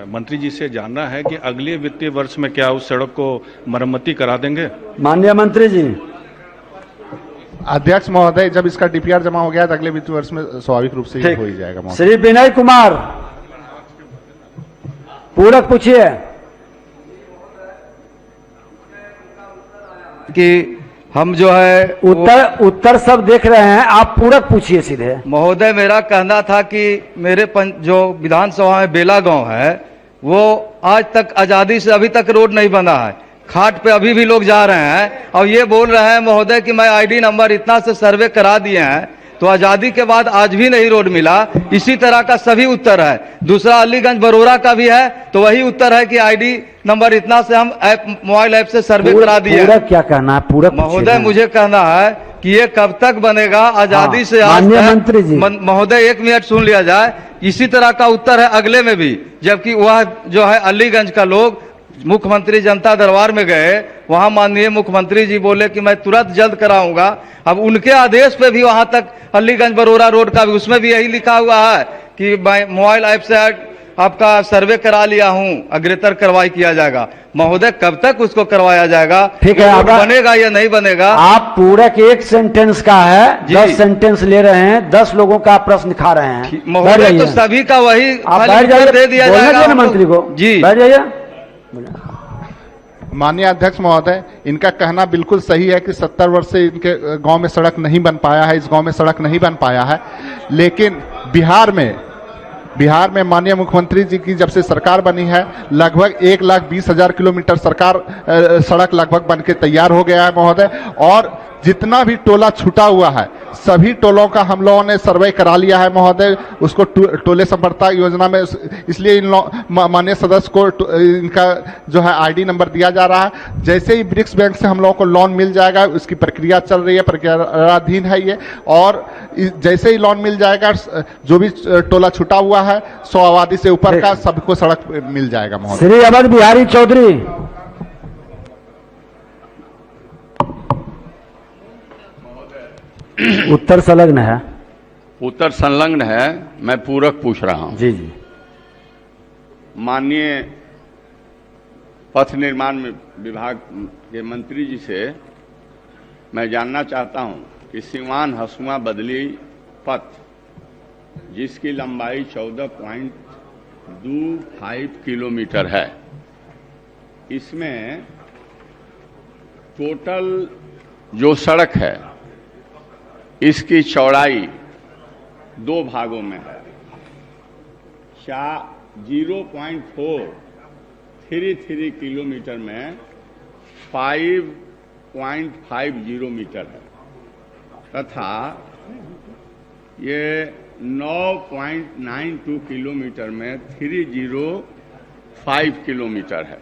मंत्री जी से जानना है कि अगले वित्तीय वर्ष में क्या उस सड़क को मरम्मती करा देंगे? माननीय मंत्री जी। अध्यक्ष महोदय, जब इसका डीपीआर जमा हो गया तो अगले वित्तीय वर्ष में स्वाभाविक रूप से ही हो ही जाएगा महोदय। श्री विनय कुमार, पूरक पूछिए। कि हम जो है उत्तर सब देख रहे हैं, आप पूरक पूछिए सीधे। महोदय, मेरा कहना था कि मेरे जो विधानसभा में बेला गांव है, वो आज तक आजादी से अभी तक रोड नहीं बना है। खाट पे अभी भी लोग जा रहे हैं और ये बोल रहे हैं महोदय कि मैं आईडी नंबर इतना से सर्वे करा दिए हैं, तो आजादी के बाद आज भी नहीं रोड मिला। इसी तरह का सभी उत्तर है। दूसरा अलीगंज बरोरा का भी है, तो वही उत्तर है कि आईडी नंबर इतना से हम मोबाइल ऐप से सर्वे करा दिए। पूरक क्या कहना है? पूरक महोदय, मुझे कहना है कि ये कब तक बनेगा आजादी से आज माननीय मंत्री जी। महोदय, 1 मिनट सुन लिया जाए। इसी तरह का उत्तर है अगले में भी, जबकि वह जो है अलीगंज का लोग मुख्यमंत्री जनता दरबार में गए, वहां माननीय मुख्यमंत्री जी बोले कि मैं तुरंत जल्द कराऊंगा। अब उनके आदेश पे भी वहां तक अलीगंज बरोरा रोड का भी, उसमें भी यही लिखा हुआ है कि मैं मोबाइल ऐप से आपका सर्वे करा लिया हूं, अग्रेतर कार्रवाई किया जाएगा। महोदय, कब तक उसको करवाया जाएगा? ठीक है, बनेगा या नहीं बनेगा? आप पूरक 1 सेंटेंस का है, 10 सेंटेंस ले रहे हैं, 10 लोगों का प्रश्न खा रहे हैं। महोदय, तो सभी का वही दे दिया जाएगा मंत्री को। जी, बैठ जाइए। माननीय अध्यक्ष महोदय, इनका कहना बिल्कुल सही है कि 70 वर्ष से इनके गांव में सड़क नहीं बन पाया है, इस गांव में सड़क नहीं बन पाया है। लेकिन बिहार में माननीय मुख्यमंत्री जी की जब से सरकार बनी है, लगभग 1,20,000 किलोमीटर सड़क लगभग बनके तैयार हो गया है महोदय। और जितना भी टोला छूटा हुआ है, सभी टोलों का हम लोगों ने सर्वे करा लिया है महोदय, उसको टोले संपर्कता योजना में, इसलिए माननीय सदस्य को इनका जो है आईडी नंबर दिया जा रहा है। जैसे ही ब्रिक्स बैंक से हम लोगों को लोन मिल जाएगा, उसकी प्रक्रिया चल रही है, प्रक्रियाधीन है ये, और जैसे ही लोन मिल जाएगा जो भी टोला छुटा हुआ है 100 आबादी से ऊपर का सबको सड़क मिल जाएगा महोदय। श्री अवध बिहारी चौधरी। उत्तर संलग्न है। उत्तर संलग्न है, मैं पूरक पूछ रहा हूं। जी जी। माननीय पथ निर्माण विभाग के मंत्री जी से मैं जानना चाहता हूं कि सिवान हसुआ बदली पथ, जिसकी लंबाई 14.25 किलोमीटर है, इसमें टोटल जो सड़क है इसकी चौड़ाई 2 भागों में है। 0.433 किलोमीटर में 5.50 मीटर है तथा ये 9.92 किलोमीटर में 305 किलोमीटर है।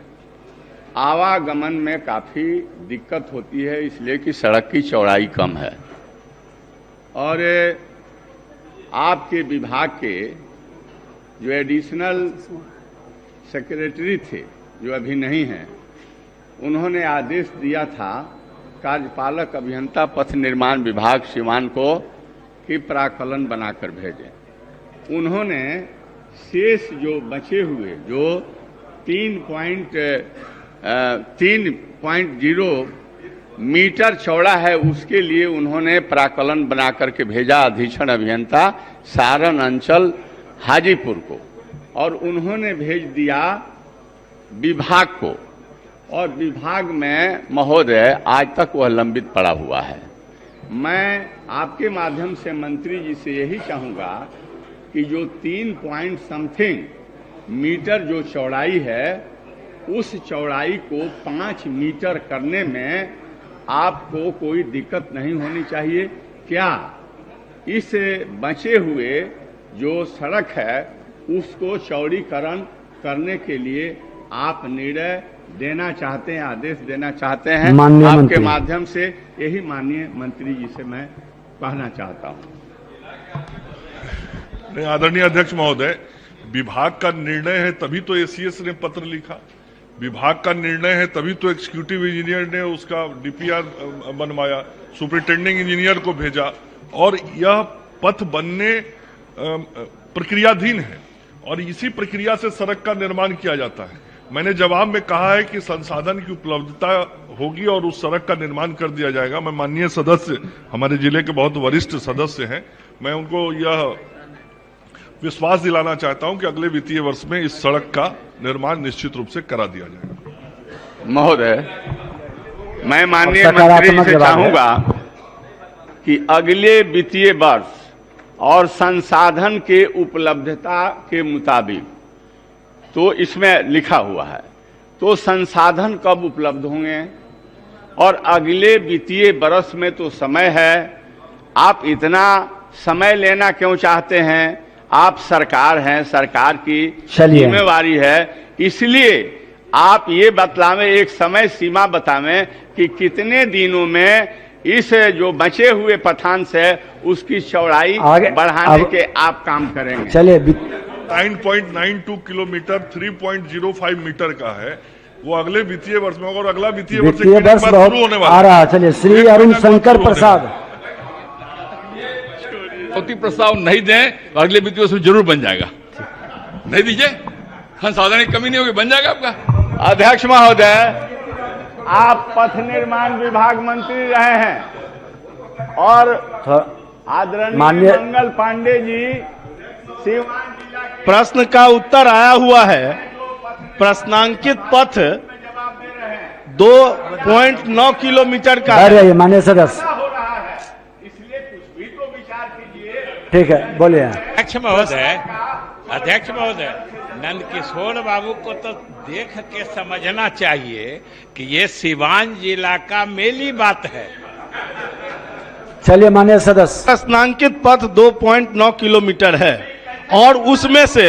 आवागमन में काफ़ी दिक्कत होती है, इसलिए कि सड़क की चौड़ाई कम है। और आपके विभाग के जो एडिशनल सेक्रेटरी थे, जो अभी नहीं हैं, उन्होंने आदेश दिया था कार्यपालक अभियंता पथ निर्माण विभाग सिवान को कि प्राक्कलन बनाकर भेजें। उन्होंने शेष जो बचे हुए जो 3.0 मीटर चौड़ा है, उसके लिए उन्होंने प्राक्कलन बना करके भेजा अधीक्षण अभियंता सारण अंचल हाजीपुर को, और उन्होंने भेज दिया विभाग को, और विभाग में महोदय आज तक वह लंबित पड़ा हुआ है। मैं आपके माध्यम से मंत्री जी से यही चाहूँगा कि जो 3 मीटर जो चौड़ाई है, उस चौड़ाई को 5 मीटर करने में आपको कोई दिक्कत नहीं होनी चाहिए क्या? इस बचे हुए जो सड़क है उसको चौड़ीकरण करने के लिए आप निर्णय देना चाहते हैं, आदेश देना चाहते हैं? आपके माध्यम से यही माननीय मंत्री जी से मैं कहना चाहता हूं। आदरणीय अध्यक्ष महोदय, विभाग का निर्णय है तभी तो एसीएस ने पत्र लिखा, विभाग का निर्णय है तभी तो एग्जीक्यूटिव इंजीनियर ने उसका डीपीआर बनवाया, सुपरिटेंडिंग इंजीनियर को भेजा, और यह पथ बनने प्रक्रियाधीन है और इसी प्रक्रिया से सड़क का निर्माण किया जाता है। मैंने जवाब में कहा है कि संसाधन की उपलब्धता होगी और उस सड़क का निर्माण कर दिया जाएगा। मैं माननीय सदस्य, हमारे जिले के बहुत वरिष्ठ सदस्य हैं, मैं उनको यह विश्वास दिलाना चाहता हूं कि अगले वित्तीय वर्ष में इस सड़क का निर्माण निश्चित रूप से करा दिया जाएगा। महोदय, मैं माननीय मंत्री से चाहूंगा कि अगले वित्तीय वर्ष और संसाधन के उपलब्धता के मुताबिक, तो इसमें लिखा हुआ है, तो संसाधन कब उपलब्ध होंगे और अगले वित्तीय वर्ष में तो समय है, आप इतना समय लेना क्यों चाहते हैं? आप सरकार हैं, सरकार की जिम्मेवारी है, इसलिए आप ये बतलावें, एक समय सीमा बतावें कि कितने दिनों में इस जो बचे हुए पथांश है उसकी चौड़ाई बढ़ाने के आप काम करेंगे। चलिए, 9.92 किलोमीटर 3.05 मीटर का है, वो अगले वित्तीय वर्ष में, और अगला वित्तीय वर्ष शुरू होने वाला आ रहा है। चलिए, श्री अरुण शंकर प्रसाद। प्रस्ताव नहीं दें तो अगले वित्तीय वर्ष में जरूर बन जाएगा। नहीं दीजिए, संसाधन की कमी नहीं होगी, बन जाएगा आपका। अध्यक्ष महोदय, आप पथ निर्माण विभाग मंत्री रहे हैं और आदरणीय मंगल पांडे जी सीवान जिला के प्रश्न का उत्तर आया हुआ है। प्रश्नांकित पथ 2.9 किलोमीटर का है। माननीय सदस्य, ठीक है, बोलिए। अध्यक्ष महोदय, नंदकिशोर बाबू को तो देख के समझना चाहिए कि ये सिवान जिला का मेली बात है। चलिए माननीय सदस्य। स्नांकित पथ 2.9 किलोमीटर है और उसमें से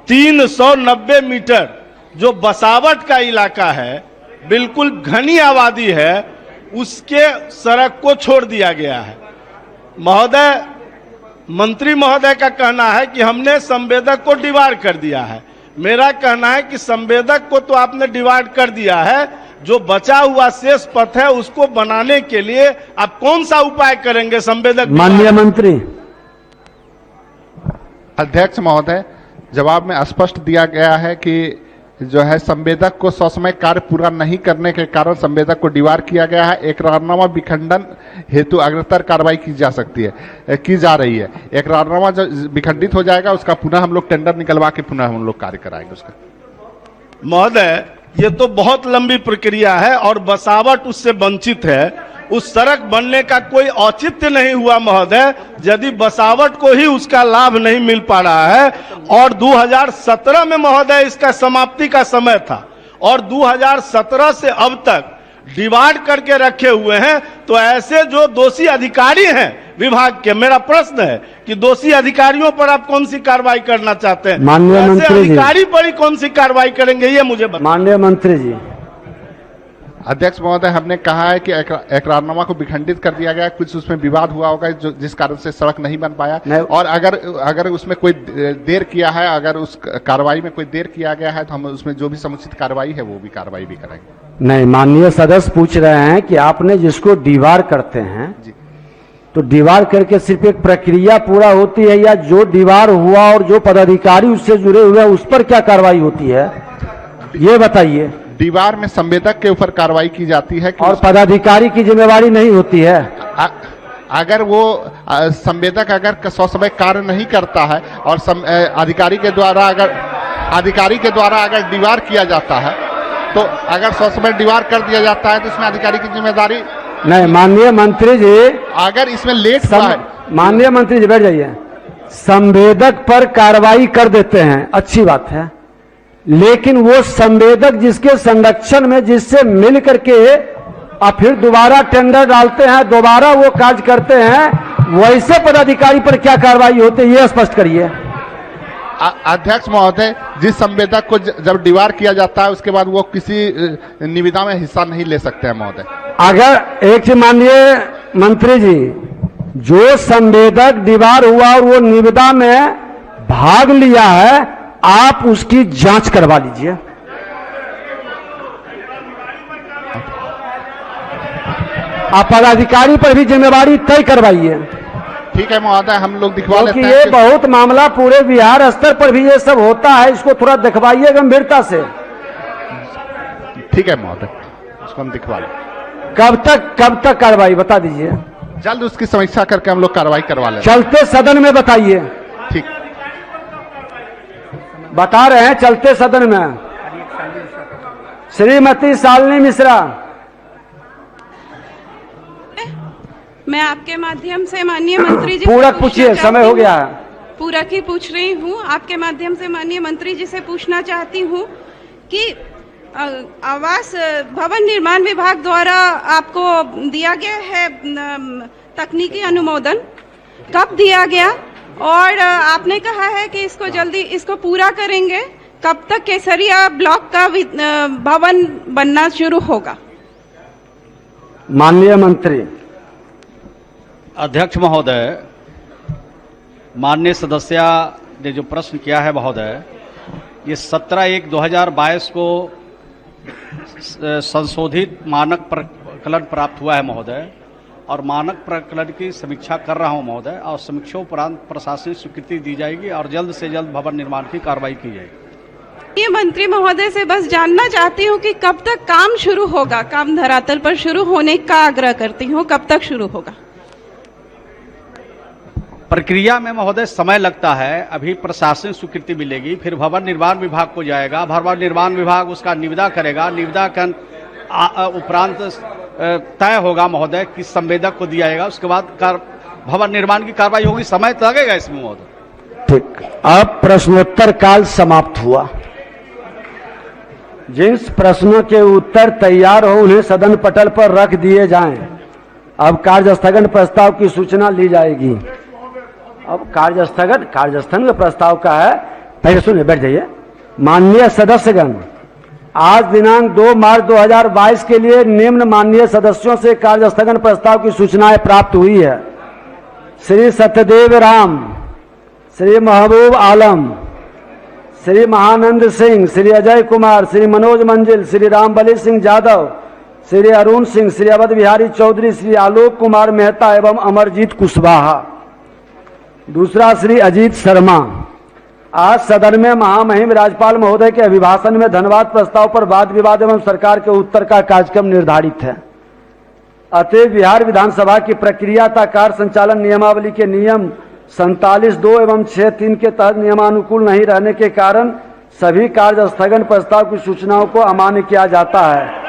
390 मीटर जो बसावट का इलाका है, बिल्कुल घनी आबादी है, उसके सड़क को छोड़ दिया गया है। महोदय, मंत्री महोदय का कहना है कि हमने संवेदक को डिवाइड कर दिया है। मेरा कहना है कि संवेदक को तो आपने डिवाइड कर दिया है, जो बचा हुआ शेष पथ है उसको बनाने के लिए आप कौन सा उपाय करेंगे? संवेदक माननीय मंत्री। अध्यक्ष महोदय, जवाब में स्पष्ट दिया गया है कि जो है संवेदक को ससमय कार्य पूरा नहीं करने के कारण संवेदक को डिवार किया गया है। एकरारनामा विखंडन हेतु अग्रतर कार्रवाई की जा सकती है, की जा रही है। एकरारनामा जो विखंडित हो जाएगा उसका पुनः हम लोग टेंडर निकलवा के पुनः हम लोग कार्य कराएंगे उसका। महोदय, ये तो बहुत लंबी प्रक्रिया है और बसावट उससे वंचित है। उस सड़क बनने का कोई औचित्य नहीं हुआ महोदय, यदि बसावट को ही उसका लाभ नहीं मिल पा रहा है। और 2017 में महोदय इसका समाप्ति का समय था और 2017 से अब तक डिवाइड करके रखे हुए हैं। तो ऐसे जो दोषी अधिकारी हैं विभाग के, मेरा प्रश्न है कि दोषी अधिकारियों पर आप कौन सी कार्रवाई करना चाहते हैं? माननीय मंत्री जी, अधिकारी पर ही कौन सी कार्रवाई करेंगे ये मुझे बताइए। माननीय मंत्री जी। अध्यक्ष महोदय, हमने कहा है कि एकरारनामा को विखंडित कर दिया गया, कुछ उसमें विवाद हुआ होगा जो जिस कारण से सड़क नहीं बन पाया। और अगर उसमें कोई देर किया है, अगर उस कार्रवाई में कोई देर किया गया है तो हम उसमें जो भी समुचित कार्रवाई है वो भी कार्रवाई भी करेंगे। नहीं, माननीय सदस्य पूछ रहे हैं कि आपने जिसको दीवार करते हैं तो दीवार करके सिर्फ एक प्रक्रिया पूरा होती है या जो दीवार हुआ और जो पदाधिकारी उससे जुड़े हुए हैं उस पर क्या कार्रवाई होती है, ये बताइए। दीवार में संवेदक के ऊपर कार्रवाई की जाती है कि और पदाधिकारी की जिम्मेवारी नहीं होती है। अगर वो संवेदक अगर ससमय कार्य नहीं करता है और अधिकारी के द्वारा अगर दीवार किया जाता है तो अगर ससमय दीवार कर दिया जाता है तो इसमें अधिकारी की जिम्मेदारी नहीं। माननीय मंत्री जी, अगर इसमें लेट हुआ है, माननीय मंत्री जी बैठ जाइए। संवेदक पर कार्रवाई कर देते हैं, अच्छी बात है, लेकिन वो संवेदक जिसके संरक्षण में जिससे मिल करके और फिर दोबारा टेंडर डालते हैं, दोबारा वो कार्य करते हैं, वैसे पदाधिकारी पर क्या कार्रवाई होती है ये स्पष्ट करिए। अध्यक्ष महोदय, जिस संवेदक को जब डिवार किया जाता है उसके बाद वो किसी निविदा में हिस्सा नहीं ले सकते हैं महोदय। अगर एक चीज माननीय मंत्री जी, जो संवेदक दीवार हुआ और वो निविदा में भाग लिया है, आप उसकी जांच करवा लीजिए। आप पदाधिकारी पर भी जिम्मेवारी तय करवाइए। ठीक है महोदय, हम लोग दिखवा लेते हैं। ये बहुत मामला पूरे बिहार स्तर पर भी ये सब होता है, इसको थोड़ा दिखवाइए गंभीरता से। ठीक है महोदय, इसको हम दिखवा लें। कब तक कार्रवाई बता दीजिए। जल्द उसकी समीक्षा करके हम लोग कार्रवाई करवा लें। चलते सदन में बताइए। ठीक, बता रहे हैं चलते सदन में। श्रीमती शालिनी मिश्रा। मैं आपके माध्यम से माननीय मंत्री जी पूरक पूछिए, समय हो गया है। पूरक ही पूछ रही हूँ। आपके माध्यम से माननीय मंत्री जी से पूछना चाहती हूँ कि आवास भवन निर्माण विभाग द्वारा आपको दिया गया है तकनीकी अनुमोदन, कब दिया गया? और आपने कहा है कि इसको जल्दी इसको पूरा करेंगे, कब तक केसरिया ब्लॉक का भवन बनना शुरू होगा? माननीय मंत्री। अध्यक्ष महोदय, माननीय सदस्य ने जो प्रश्न किया है महोदय, ये 17/1/2022 को संशोधित मानक प्रकलन प्राप्त हुआ है महोदय, और मानक प्रकलन की समीक्षा कर रहा हूं महोदय, और समीक्षा उपरांत प्रशासनिक स्वीकृति दी जाएगी और जल्द से जल्द भवन निर्माण की कार्रवाई की जाएगी। ये मंत्री महोदय से बस जानना चाहती हूँ कि कब तक काम शुरू होगा, काम धरातल पर शुरू होने का आग्रह करती हूँ, कब तक शुरू होगा? प्रक्रिया में महोदय समय लगता है, अभी प्रशासनिक स्वीकृति मिलेगी, फिर भवन निर्माण विभाग को जाएगा, भवन निर्माण विभाग उसका निविदा करेगा, निविदा का उपरांत तय होगा महोदय किस संवेदक को दिया जाएगा, उसके बाद भवन निर्माण की कार्रवाई होगी, समय तो लगेगा इसमें महोदय। ठीक, अब प्रश्नोत्तर काल समाप्त हुआ। जिन प्रश्नों के उत्तर तैयार हो उन्हें सदन पटल पर रख दिए जाएं। अब कार्य स्थगन प्रस्ताव की सूचना ली जाएगी। अब कार्य स्थगन के प्रस्ताव का है, पहले सुनिए, बैठ जाइए। माननीय सदस्यगण, आज दिनांक 2 मार्च 2022 के लिए निम्न माननीय सदस्यों से कार्य स्थगन प्रस्ताव की सूचनाएं प्राप्त हुई है। श्री सत्यदेव राम, श्री महबूब आलम, श्री महानंद सिंह, श्री अजय कुमार, श्री मनोज मंजिल, श्री रामबली सिंह यादव, श्री अरुण सिंह, श्री अवध बिहारी चौधरी, श्री आलोक कुमार मेहता एवं अमरजीत कुशवाहा। दूसरा, श्री अजीत शर्मा। आज सदन में महामहिम राज्यपाल महोदय के अभिभाषण में धन्यवाद प्रस्ताव पर वाद विवाद एवं सरकार के उत्तर का कार्यक्रम निर्धारित है। अतएव बिहार विधानसभा की प्रक्रियाता कार्य संचालन नियमावली के नियम 47(2) एवं 6(3) के तहत नियमानुकूल नहीं रहने के कारण सभी कार्य स्थगन प्रस्ताव की सूचनाओं को अमान्य किया जाता है।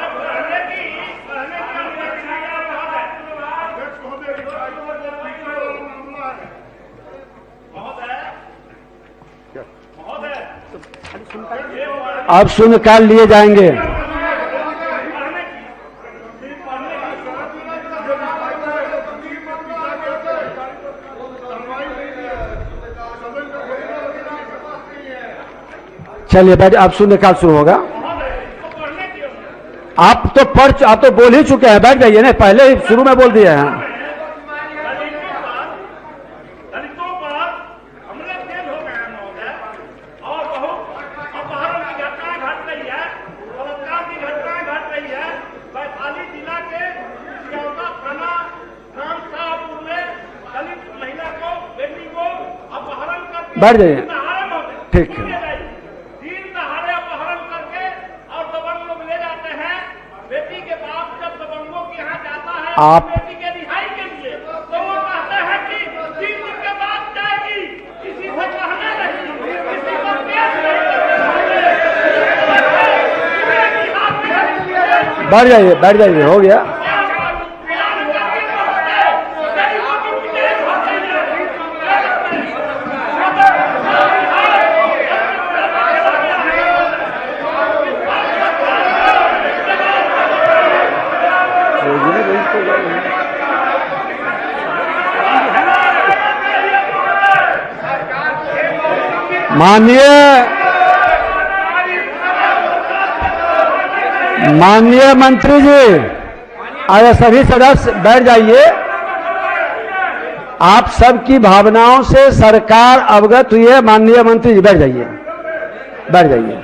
अब शून्यकाल लिए जाएंगे। चलिए बैठ, अब शून्यकाल शुरू होगा। आप तो बोल ही चुके हैं, बैठ जाइए ना, पहले ही शुरू में बोल दिए हैं। बैठ जाइए, ठीक है। आप बैठ जाइए, हो गया। माननीय मंत्री जी, आया सभी सदस्य बैठ जाइए। आप सबकी भावनाओं से सरकार अवगत हुई है। माननीय मंत्री जी बैठ जाइए, बैठ जाइए।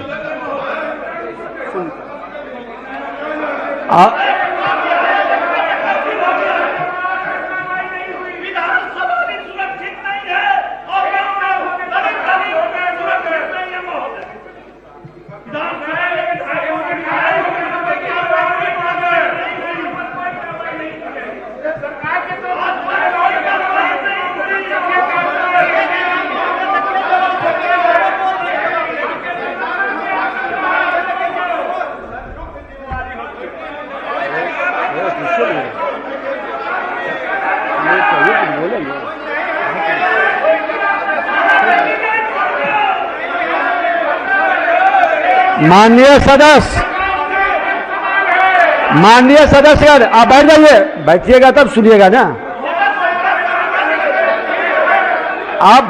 माननीय सदस्य आप बैठ जाइए, बैठिएगा तब सुनिएगा ना। आप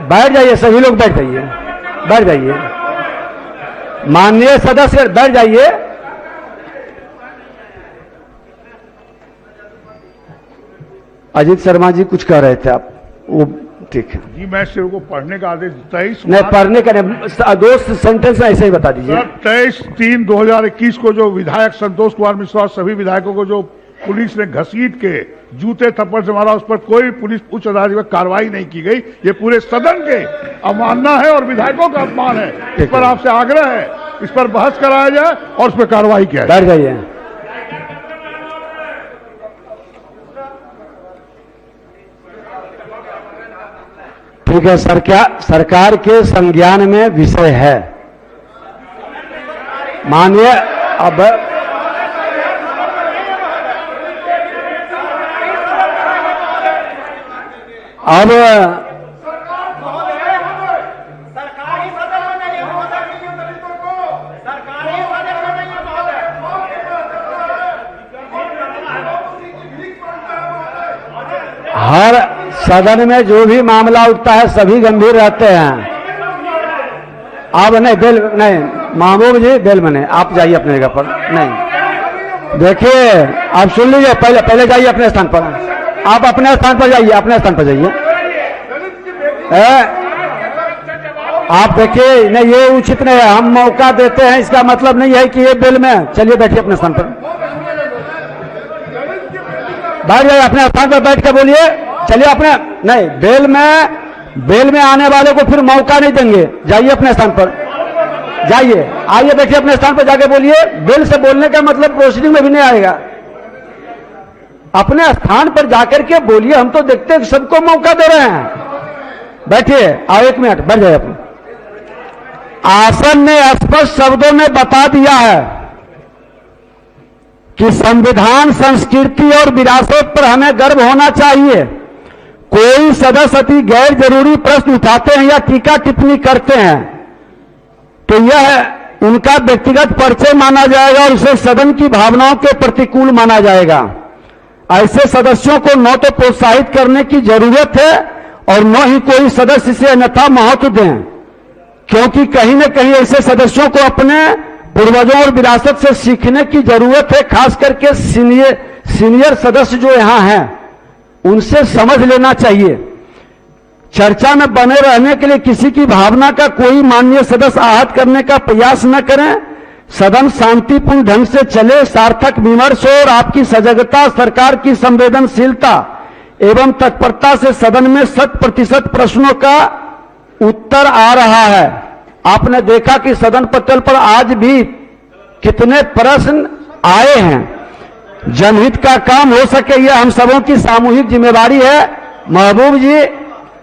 बैठ जाइए, सभी लोग बैठ जाइए, बैठ जाइए। माननीय सदस्य बैठ जाइए। अजीत शर्मा जी कुछ कह रहे थे आप, वो ठीक है जी। मैं सिर्फ को पढ़ने का आदेश 23 नहीं, पढ़ने का नहीं, 2 सेंटेंस ऐसे ही बता दीजिए। 23/3/2021 को जो विधायक संतोष कुमार मिश्रा सभी विधायकों को जो पुलिस ने घसीट के जूते थप्पड़ से मारा, उस पर कोई पुलिस उच्च अधिकारी पर कार्रवाई नहीं की गई। ये पूरे सदन के अवमानना है और विधायकों का अपमान है। इस पर आपसे आग्रह है, इस पर बहस कराया जाए और उस पर कार्रवाई किया जाए। बैठ जाइए। ठीक है, सरकार के संज्ञान में विषय है। माननीय अब हर सदन में जो भी मामला उठता है सभी गंभीर रहते हैं। अब नहीं बेल नहीं महबूब जी बेल में नहीं, आप जाइए अपने जगह पर। नहीं देखिए आप सुन लीजिए, पहले जाइए अपने स्थान पर, आप अपने स्थान पर जाइए, अपने स्थान पर जाइए। आप देखिए नहीं ये उचित नहीं है, हम मौका देते हैं इसका मतलब नहीं है कि ये बेल में। चलिए बैठिए अपने स्थान पर, बैठ जाइए अपने स्थान पर, बैठ कर बोलिए। चलिए अपने नहीं बेल में आने वाले को फिर मौका नहीं देंगे। जाइए अपने स्थान पर, जाइए, आइए बैठिए अपने स्थान पर, जाके बोलिए। बेल से बोलने का मतलब प्रोसीडिंग में भी नहीं आएगा। अपने स्थान पर जाकर के बोलिए, हम तो देखते हैं सबको मौका दे रहे हैं। बैठिए, आओ 1 मिनट बैठ जाइए अपने। आसन ने स्पष्ट शब्दों में बता दिया है कि संविधान, संस्कृति और विरासत पर हमें गर्व होना चाहिए। कोई सदस्य अति गैर जरूरी प्रश्न उठाते हैं या टीका टिप्पणी करते हैं तो यह उनका व्यक्तिगत परिचय माना जाएगा और उसे सदन की भावनाओं के प्रतिकूल माना जाएगा। ऐसे सदस्यों को न तो प्रोत्साहित करने की जरूरत है और न ही कोई सदस्य इसे अन्यथा महत्व दें, क्योंकि कहीं न कहीं ऐसे सदस्यों को अपने पूर्वजों और विरासत से सीखने की जरूरत है। खास करके सीनियर सदस्य जो यहां हैं उनसे समझ लेना चाहिए। चर्चा में बने रहने के लिए किसी की भावना का कोई माननीय सदस्य आहत करने का प्रयास न करें। सदन शांतिपूर्ण ढंग से चले, सार्थक विमर्श हो और आपकी सजगता, सरकार की संवेदनशीलता एवं तत्परता से सदन में 100% प्रश्नों का उत्तर आ रहा है। आपने देखा कि सदन पटल पर आज भी कितने प्रश्न आए हैं। जनहित का काम हो सके यह हम सबों की सामूहिक जिम्मेवारी है। महबूब जी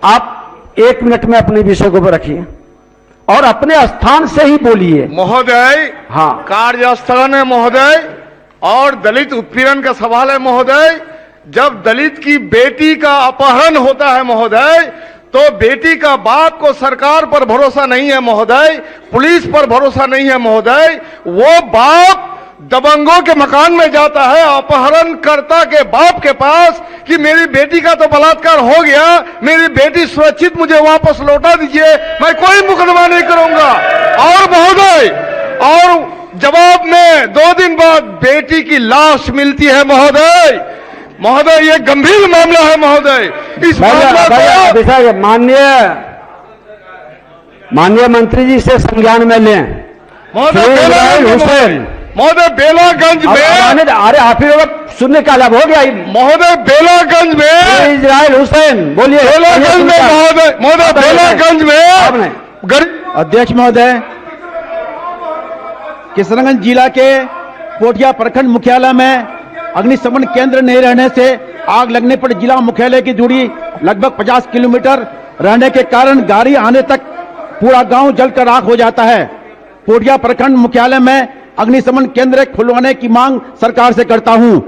आप 1 मिनट में अपने विषय को रखिए और अपने स्थान से ही बोलिए। महोदय, हाँ, कार्यस्थगन है महोदय, और दलित उत्पीड़न का सवाल है महोदय। जब दलित की बेटी का अपहरण होता है महोदय, तो बेटी का बाप को सरकार पर भरोसा नहीं है महोदय, पुलिस पर भरोसा नहीं है महोदय। वो बाप दबंगों के मकान में जाता है अपहरणकर्ता के बाप के पास कि मेरी बेटी का तो बलात्कार हो गया, मेरी बेटी सुरक्षित, मुझे वापस लौटा दीजिए, मैं कोई मुकदमा नहीं करूंगा। और महोदय, और जवाब में 2 दिन बाद बेटी की लाश मिलती है महोदय। महोदय ये गंभीर मामला है महोदय। इस मामला को माननीय मंत्री जी से संज्ञान में लें। हुसैन महोदय बेलागंज में, अरे आप ही लोग सुनने का लाभ हो गया महोदय। बेलागंज में इजराइल हुसैन बोलिए। बेलागंज में महोदय बेलागंज में अध्यक्ष महोदय, किशनगंज जिला के पोठिया प्रखंड मुख्यालय में अग्निशमन केंद्र नहीं रहने से आग लगने पर जिला मुख्यालय की दूरी लगभग 50 किलोमीटर रहने के कारण गाड़ी आने तक पूरा गांव जलकर राख हो जाता है। पोठिया प्रखंड मुख्यालय में अग्निशमन केंद्र खुलवाने की मांग सरकार से करता हूं।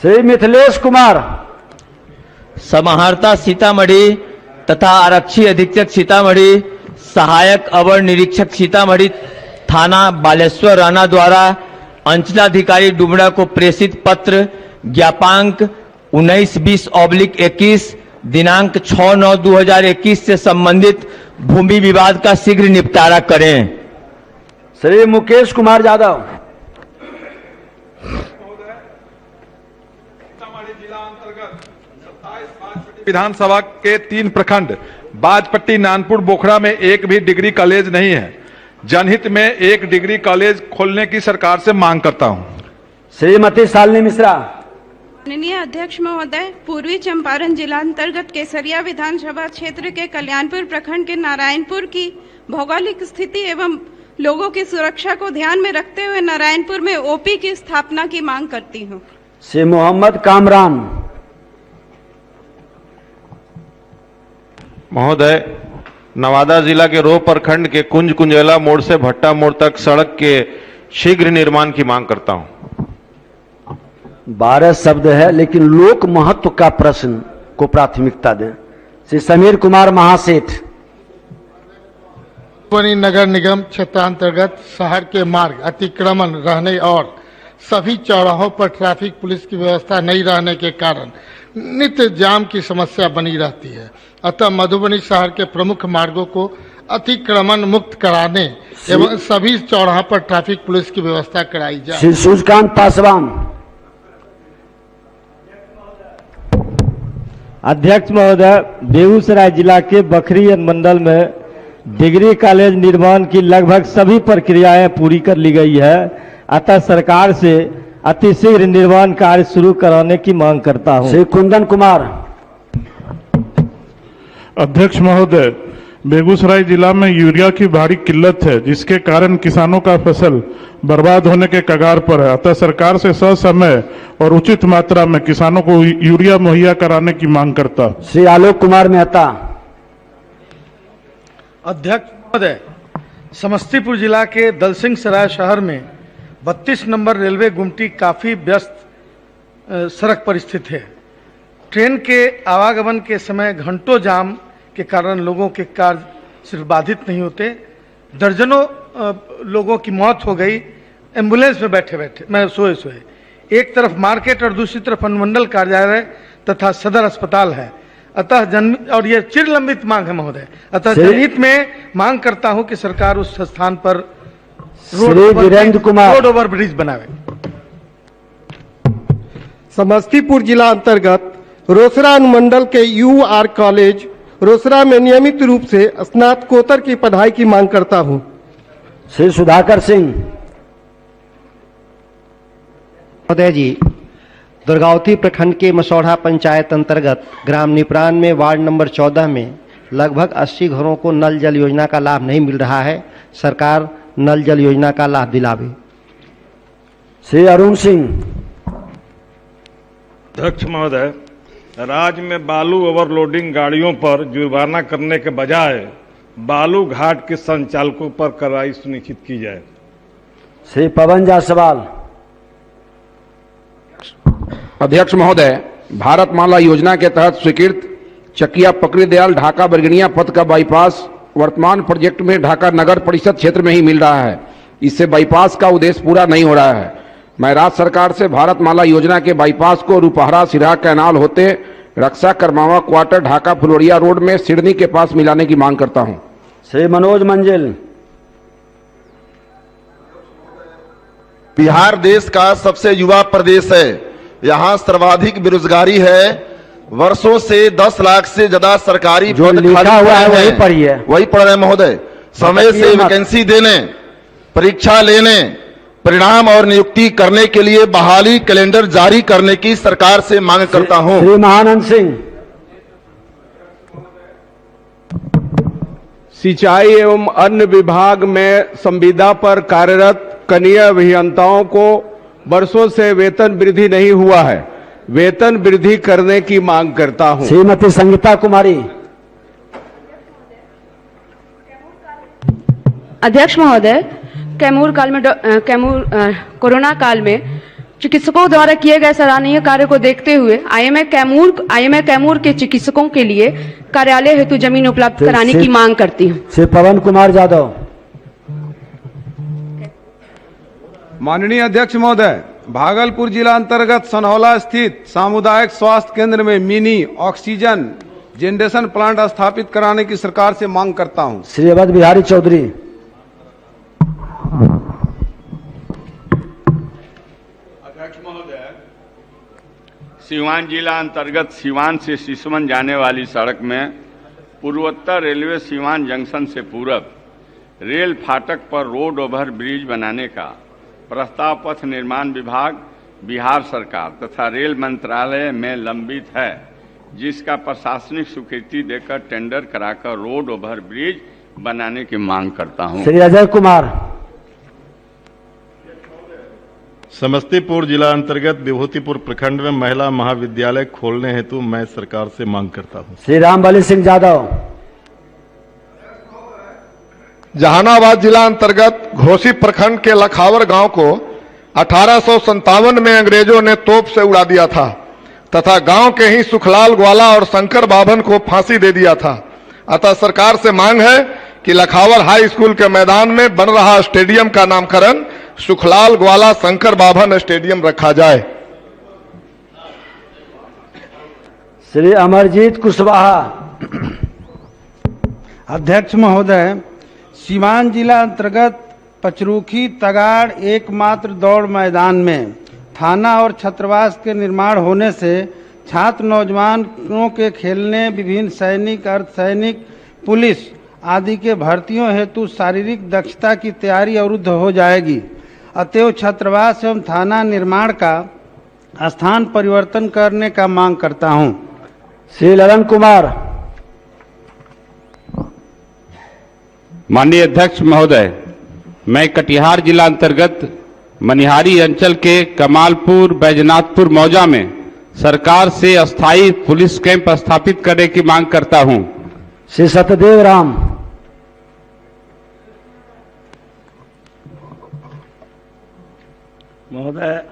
श्री मिथिलेश कुमार। समाहर्ता सीतामढ़ी तथा आरक्षी अधीक्षक सीतामढ़ी, सहायक अवर निरीक्षक सीतामढ़ी थाना बालेश्वर राणा द्वारा अंचलाधिकारी डुमरा को प्रेषित पत्र ज्ञापांक 1920/21 दिनांक 6/9/2021 से संबंधित भूमि विवाद का शीघ्र निपटारा करें। श्री मुकेश कुमार यादव। विधानसभा के 3 प्रखंड बाजपट्टी, नानपुर, बोखरा में एक भी डिग्री कॉलेज नहीं है। जनहित में एक डिग्री कॉलेज खोलने की सरकार से मांग करता हूं। श्रीमती शालिनी मिश्रा। माननीय अध्यक्ष महोदय, पूर्वी चंपारण जिला अंतर्गत केसरिया विधानसभा क्षेत्र के कल्याणपुर प्रखंड के नारायणपुर की भौगोलिक स्थिति एवं लोगों की सुरक्षा को ध्यान में रखते हुए नारायणपुर में ओपी की स्थापना की मांग करती हूं। श्री मोहम्मद कामरान। महोदय, नवादा जिला के रोह प्रखंड के कुंज कुंजेला मोड़ से भट्टा मोड़ तक सड़क के शीघ्र निर्माण की मांग करता हूं। 12 शब्द है लेकिन लोक महत्व का प्रश्न को प्राथमिकता दें। श्री समीर कुमार महासेठ। नगर निगम क्षेत्रांतर्गत शहर के मार्ग अतिक्रमण रहने और सभी चौराहों पर ट्रैफिक पुलिस की व्यवस्था नहीं रहने के कारण नित्य जाम की समस्या बनी रहती है। अतः मधुबनी शहर के प्रमुख मार्गों को अतिक्रमण मुक्त कराने एवं सभी चौराहों पर ट्रैफिक पुलिस की व्यवस्था कराई जाए। श्री सूर्यकांत पासवान। अध्यक्ष महोदय, बेगूसराय जिला के बखरी अनुमंडल में डिग्री कॉलेज निर्माण की लगभग सभी प्रक्रियाएं पूरी कर ली गई है। अतः सरकार से अतिशीघ्र निर्माण कार्य शुरू कराने की मांग करता हूं। श्री कुंदन कुमार। अध्यक्ष महोदय, बेगूसराय जिला में यूरिया की भारी किल्लत है, जिसके कारण किसानों का फसल बर्बाद होने के कगार पर है। अतः सरकार से ससमय और उचित मात्रा में किसानों को यूरिया मुहैया कराने की मांग करता। श्री आलोक कुमार मेहता। अध्यक्ष महोदय, समस्तीपुर जिला के दलसिंह सराय शहर में 32 नंबर रेलवे गुमटी काफी व्यस्त सड़क पर स्थित है। ट्रेन के आवागमन के समय घंटों जाम के कारण लोगों के कार्य सिर्फ बाधित नहीं होते, दर्जनों लोगों की मौत हो गई एम्बुलेंस में बैठे बैठे, मैं सोए सोए। एक तरफ मार्केट और दूसरी तरफ अनुमंडल कार्यालय तथा सदर अस्पताल है। अतः और ये चिर लंबित मांग है महोदय। अतः जनहित में मांग करता हूं कि सरकार उस स्थान पर रोड ओवर ब्रिज बनावे। समस्तीपुर जिला अंतर्गत रोसड़ा अनुमंडल के यूआर कॉलेज रोसड़ा में नियमित रूप से स्नातकोत्तर की पढ़ाई की मांग करता हूं। श्री सुधाकर सिंह। महोदय जी, दुर्गावती प्रखंड के मसौढ़ा पंचायत अंतर्गत ग्राम निपरान में वार्ड नंबर 14 में लगभग 80 घरों को नल जल योजना का लाभ नहीं मिल रहा है। सरकार नल जल योजना का लाभ दिलावे। श्री अरुण सिंह। अध्यक्ष महोदय, राज्य में बालू ओवरलोडिंग गाड़ियों पर जुर्माना करने के बजाय बालू घाट के संचालकों पर कार्रवाई सुनिश्चित की जाए। श्री पवन जायसवाल। अध्यक्ष महोदय, भारतमाला योजना के तहत स्वीकृत चकिया पकड़ी दयाल ढाका बरगनिया पथ का बाईपास वर्तमान प्रोजेक्ट में ढाका नगर परिषद क्षेत्र में ही मिल रहा है। इससे बाईपास का उद्देश्य पूरा नहीं हो रहा है। मैं राज्य सरकार से भारतमाला योजना के बाईपास को रूपहरा सिराहा कैनाल होते रक्षा करमावा क्वार्टर ढाका फ्लोरिया रोड में सिडनी के पास मिलाने की मांग करता हूं। श्री मनोज मंजिल। बिहार देश का सबसे युवा प्रदेश है। यहाँ सर्वाधिक बेरोजगारी है। वर्षों से 10 लाख से ज्यादा सरकारी जो लिखा हुआ है वही पढ़िए। वही पढ़ रहे महोदय। समय से वैकेंसी देने, परीक्षा लेने, परिणाम और नियुक्ति करने के लिए बहाली कैलेंडर जारी करने की सरकार से मांग करता हूं। श्री महानंद सिंह। सिंचाई एवं अन्य विभाग में संविदा पर कार्यरत कनीय अभियंताओं को वर्षों से वेतन वृद्धि नहीं हुआ है। वेतन वृद्धि करने की मांग करता हूं। श्रीमती संगीता कुमारी। अध्यक्ष महोदय, कोरोना काल में चिकित्सकों द्वारा किए गए सराहनीय कार्य को देखते हुए आईएमए कैमूर के चिकित्सकों के लिए कार्यालय हेतु जमीन उपलब्ध कराने की मांग करती हूं। श्री पवन कुमार यादव। माननीय अध्यक्ष महोदय, भागलपुर जिला अंतर्गत सनहौला स्थित सामुदायिक स्वास्थ्य केंद्र में मिनी ऑक्सीजन जनरेशन प्लांट स्थापित कराने की सरकार से मांग करता हूं। श्री अवध बिहारी चौधरी। सीवान जिला अंतर्गत सीवान से सिसवन जाने वाली सड़क में पूर्वोत्तर रेलवे सीवान जंक्शन से पूरब रेल फाटक पर रोड ओवर ब्रिज बनाने का प्रस्ताव पथ निर्माण विभाग, बिहार सरकार तथा रेल मंत्रालय में लंबित है, जिसका प्रशासनिक स्वीकृति देकर टेंडर कराकर रोड ओवर ब्रिज बनाने की मांग करता हूं। श्री अजय कुमार। समस्तीपुर जिला अंतर्गत विभूतिपुर प्रखंड में महिला महाविद्यालय खोलने हेतु मैं सरकार से मांग करता हूं। श्री रामबली सिंह यादव। जहानाबाद जिला अंतर्गत घोसी प्रखंड के लखावर गांव को 1857 में अंग्रेजों ने तोप से उड़ा दिया था तथा गांव के ही सुखलाल ग्वाला और शंकर बाभन को फांसी दे दिया था। अतः सरकार से मांग है कि लखावर हाई स्कूल के मैदान में बन रहा स्टेडियम का नामकरण सुखलाल ग्वाला शंकर बाभन स्टेडियम रखा जाए। श्री अमरजीत कुशवाहा। अध्यक्ष महोदय, सीवान जिला अंतर्गत पचरूखी तगाड़ एकमात्र दौड़ मैदान में थाना और छात्रावास के निर्माण होने से छात्र नौजवानों के खेलने, विभिन्न सैनिक, अर्धसैनिक, पुलिस आदि के भर्तियों हेतु शारीरिक दक्षता की तैयारी अवरुद्ध हो जाएगी। अतएव छात्रावास एवं थाना निर्माण का स्थान परिवर्तन करने का मांग करता हूं। श्री ललन कुमार। माननीय अध्यक्ष महोदय, मैं कटिहार जिला अंतर्गत मनिहारी अंचल के कमालपुर बैजनाथपुर मौजा में सरकार से अस्थायी पुलिस कैंप स्थापित करने की मांग करता हूं। श्री सत्यदेव राम। महोदय,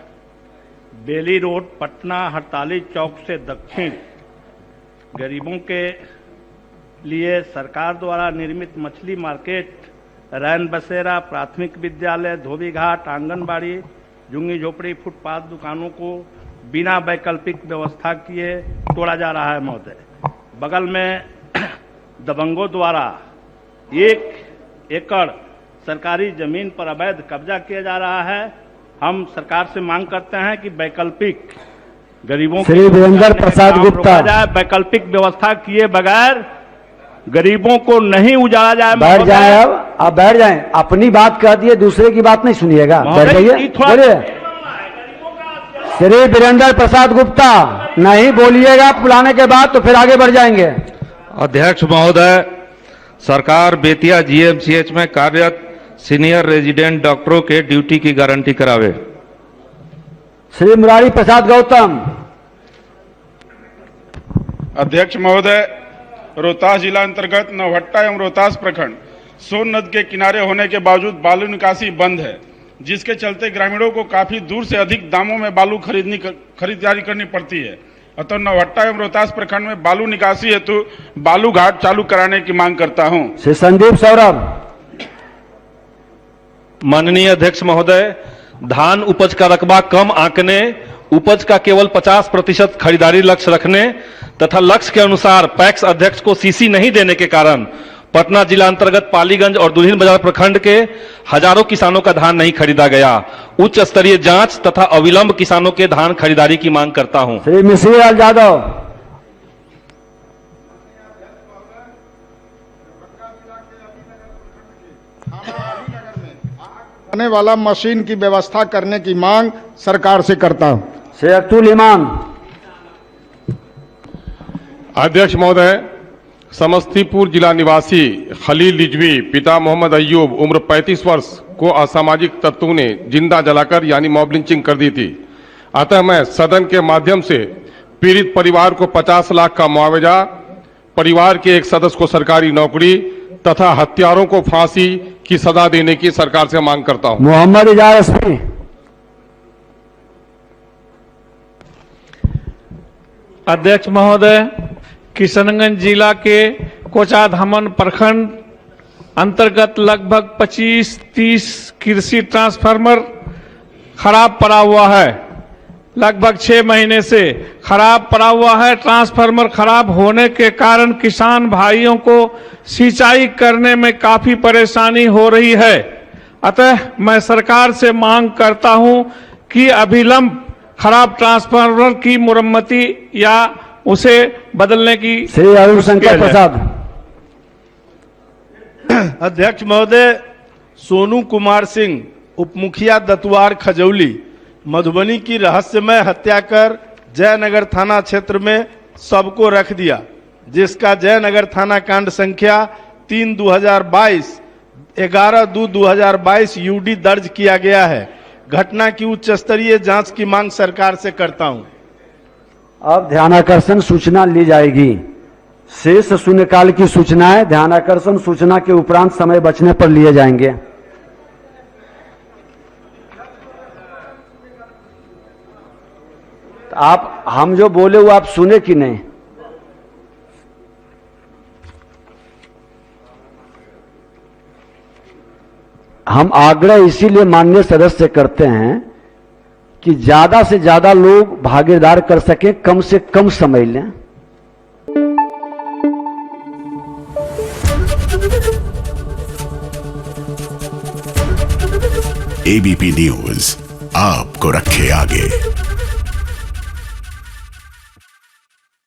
बेली रोड पटना हड़ताली चौक से दक्षिण गरीबों के लिए सरकार द्वारा निर्मित मछली मार्केट, रैन बसेरा, प्राथमिक विद्यालय, धोबी घाट, आंगनबाड़ी, झुग्गी झोपड़ी, फुटपाथ दुकानों को बिना वैकल्पिक व्यवस्था किए तोड़ा जा रहा है। महोदय, बगल में दबंगों द्वारा 1 एकड़ सरकारी जमीन पर अवैध कब्जा किया जा रहा है। हम सरकार से मांग करते हैं कि वैकल्पिक गरीबों श्री वीरेंद्र प्रसाद गुप्ता। वैकल्पिक व्यवस्था किए बगैर गरीबों को नहीं उजाड़ा जाए। बैठ जाए, अब आप बैठ जाएं। अपनी बात कह दिए, दूसरे की बात नहीं सुनिएगा। बैठ जाइए, बोलिए। श्री वीरेंद्र प्रसाद गुप्ता, नहीं बोलिएगा बुलाने के बाद, तो फिर आगे बढ़ जाएंगे। अध्यक्ष महोदय, सरकार बेतिया जीएमसीएच में कार्यरत सीनियर रेजिडेंट डॉक्टरों के ड्यूटी की गारंटी करावे। श्री मुरारी प्रसाद गौतम। अध्यक्ष महोदय, रोहतास जिला अंतर्गत नौहट्टा एवं रोहतास प्रखंड सोन नदी के किनारे होने के बावजूद बालू निकासी बंद है, जिसके चलते ग्रामीणों को काफी दूर से अधिक दामों में बालू खरीदारी करनी पड़ती है। अतः नौहट्टा एवं रोहतास प्रखंड में बालू निकासी हेतु बालू घाट चालू कराने की मांग करता हूं। श्री संदीप सौरभ। माननीय अध्यक्ष महोदय, धान उपज का रकबा कम आंकने, उपज का केवल 50% खरीदारी लक्ष्य रखने तथा लक्ष्य के अनुसार पैक्स अध्यक्ष को सीसी नहीं देने के कारण पटना जिला अंतर्गत पालीगंज और दुल्हिन बाजार प्रखंड के हजारों किसानों का धान नहीं खरीदा गया। उच्च स्तरीय जांच तथा अविलंब किसानों के धान खरीदारी की मांग करता हूं। श्री मिश्री लाल यादव। आने वाला मशीन की व्यवस्था करने की मांग सरकार से करता हूं। श्री अब्दुल इमाम। अध्यक्ष महोदय, समस्तीपुर जिला निवासी खलील रिजवी पिता मोहम्मद अय्यूब उम्र 35 वर्ष को असामाजिक तत्वों ने जिंदा जलाकर यानी मॉब लिंचिंग कर दी थी। अतः मैं सदन के माध्यम से पीड़ित परिवार को 50 लाख का मुआवजा, परिवार के एक सदस्य को सरकारी नौकरी तथा हत्यारों को फांसी की सजा देने की सरकार से मांग करता हूं। मोहम्मद इजार एसपी। अध्यक्ष महोदय, किशनगंज जिला के कोचाधामन प्रखंड अंतर्गत लगभग 25-30 कृषि ट्रांसफार्मर खराब पड़ा हुआ है। लगभग 6 महीने से खराब पड़ा हुआ है। ट्रांसफार्मर खराब होने के कारण किसान भाइयों को सिंचाई करने में काफी परेशानी हो रही है। अतः मैं सरकार से मांग करता हूं कि अविलंब खराब ट्रांसफार्मर की मुरम्मती या उसे बदलने की। श्री अरुण शंकर प्रसाद। अध्यक्ष महोदय, सोनू कुमार सिंह उपमुखिया दतुआर खजौली मधुबनी की रहस्यमय हत्या कर जयनगर थाना क्षेत्र में सबको रख दिया, जिसका जयनगर थाना कांड संख्या 3/2022 11/2/2022 यूडी दर्ज किया गया है। घटना की उच्च स्तरीय जांच की मांग सरकार से करता हूं। अब ध्यानाकर्षण सूचना ली जाएगी। शेष शून्यकाल की सूचनाएं ध्यानाकर्षण सूचना के उपरांत समय बचने पर लिए जाएंगे। आप हम जो बोले वो आप सुने कि नहीं? हम आग्रह इसीलिए माननीय सदस्य से करते हैं कि ज्यादा से ज्यादा लोग भागीदार कर सकें, कम से कम समय लें। एबीपी न्यूज आपको रखे आगे।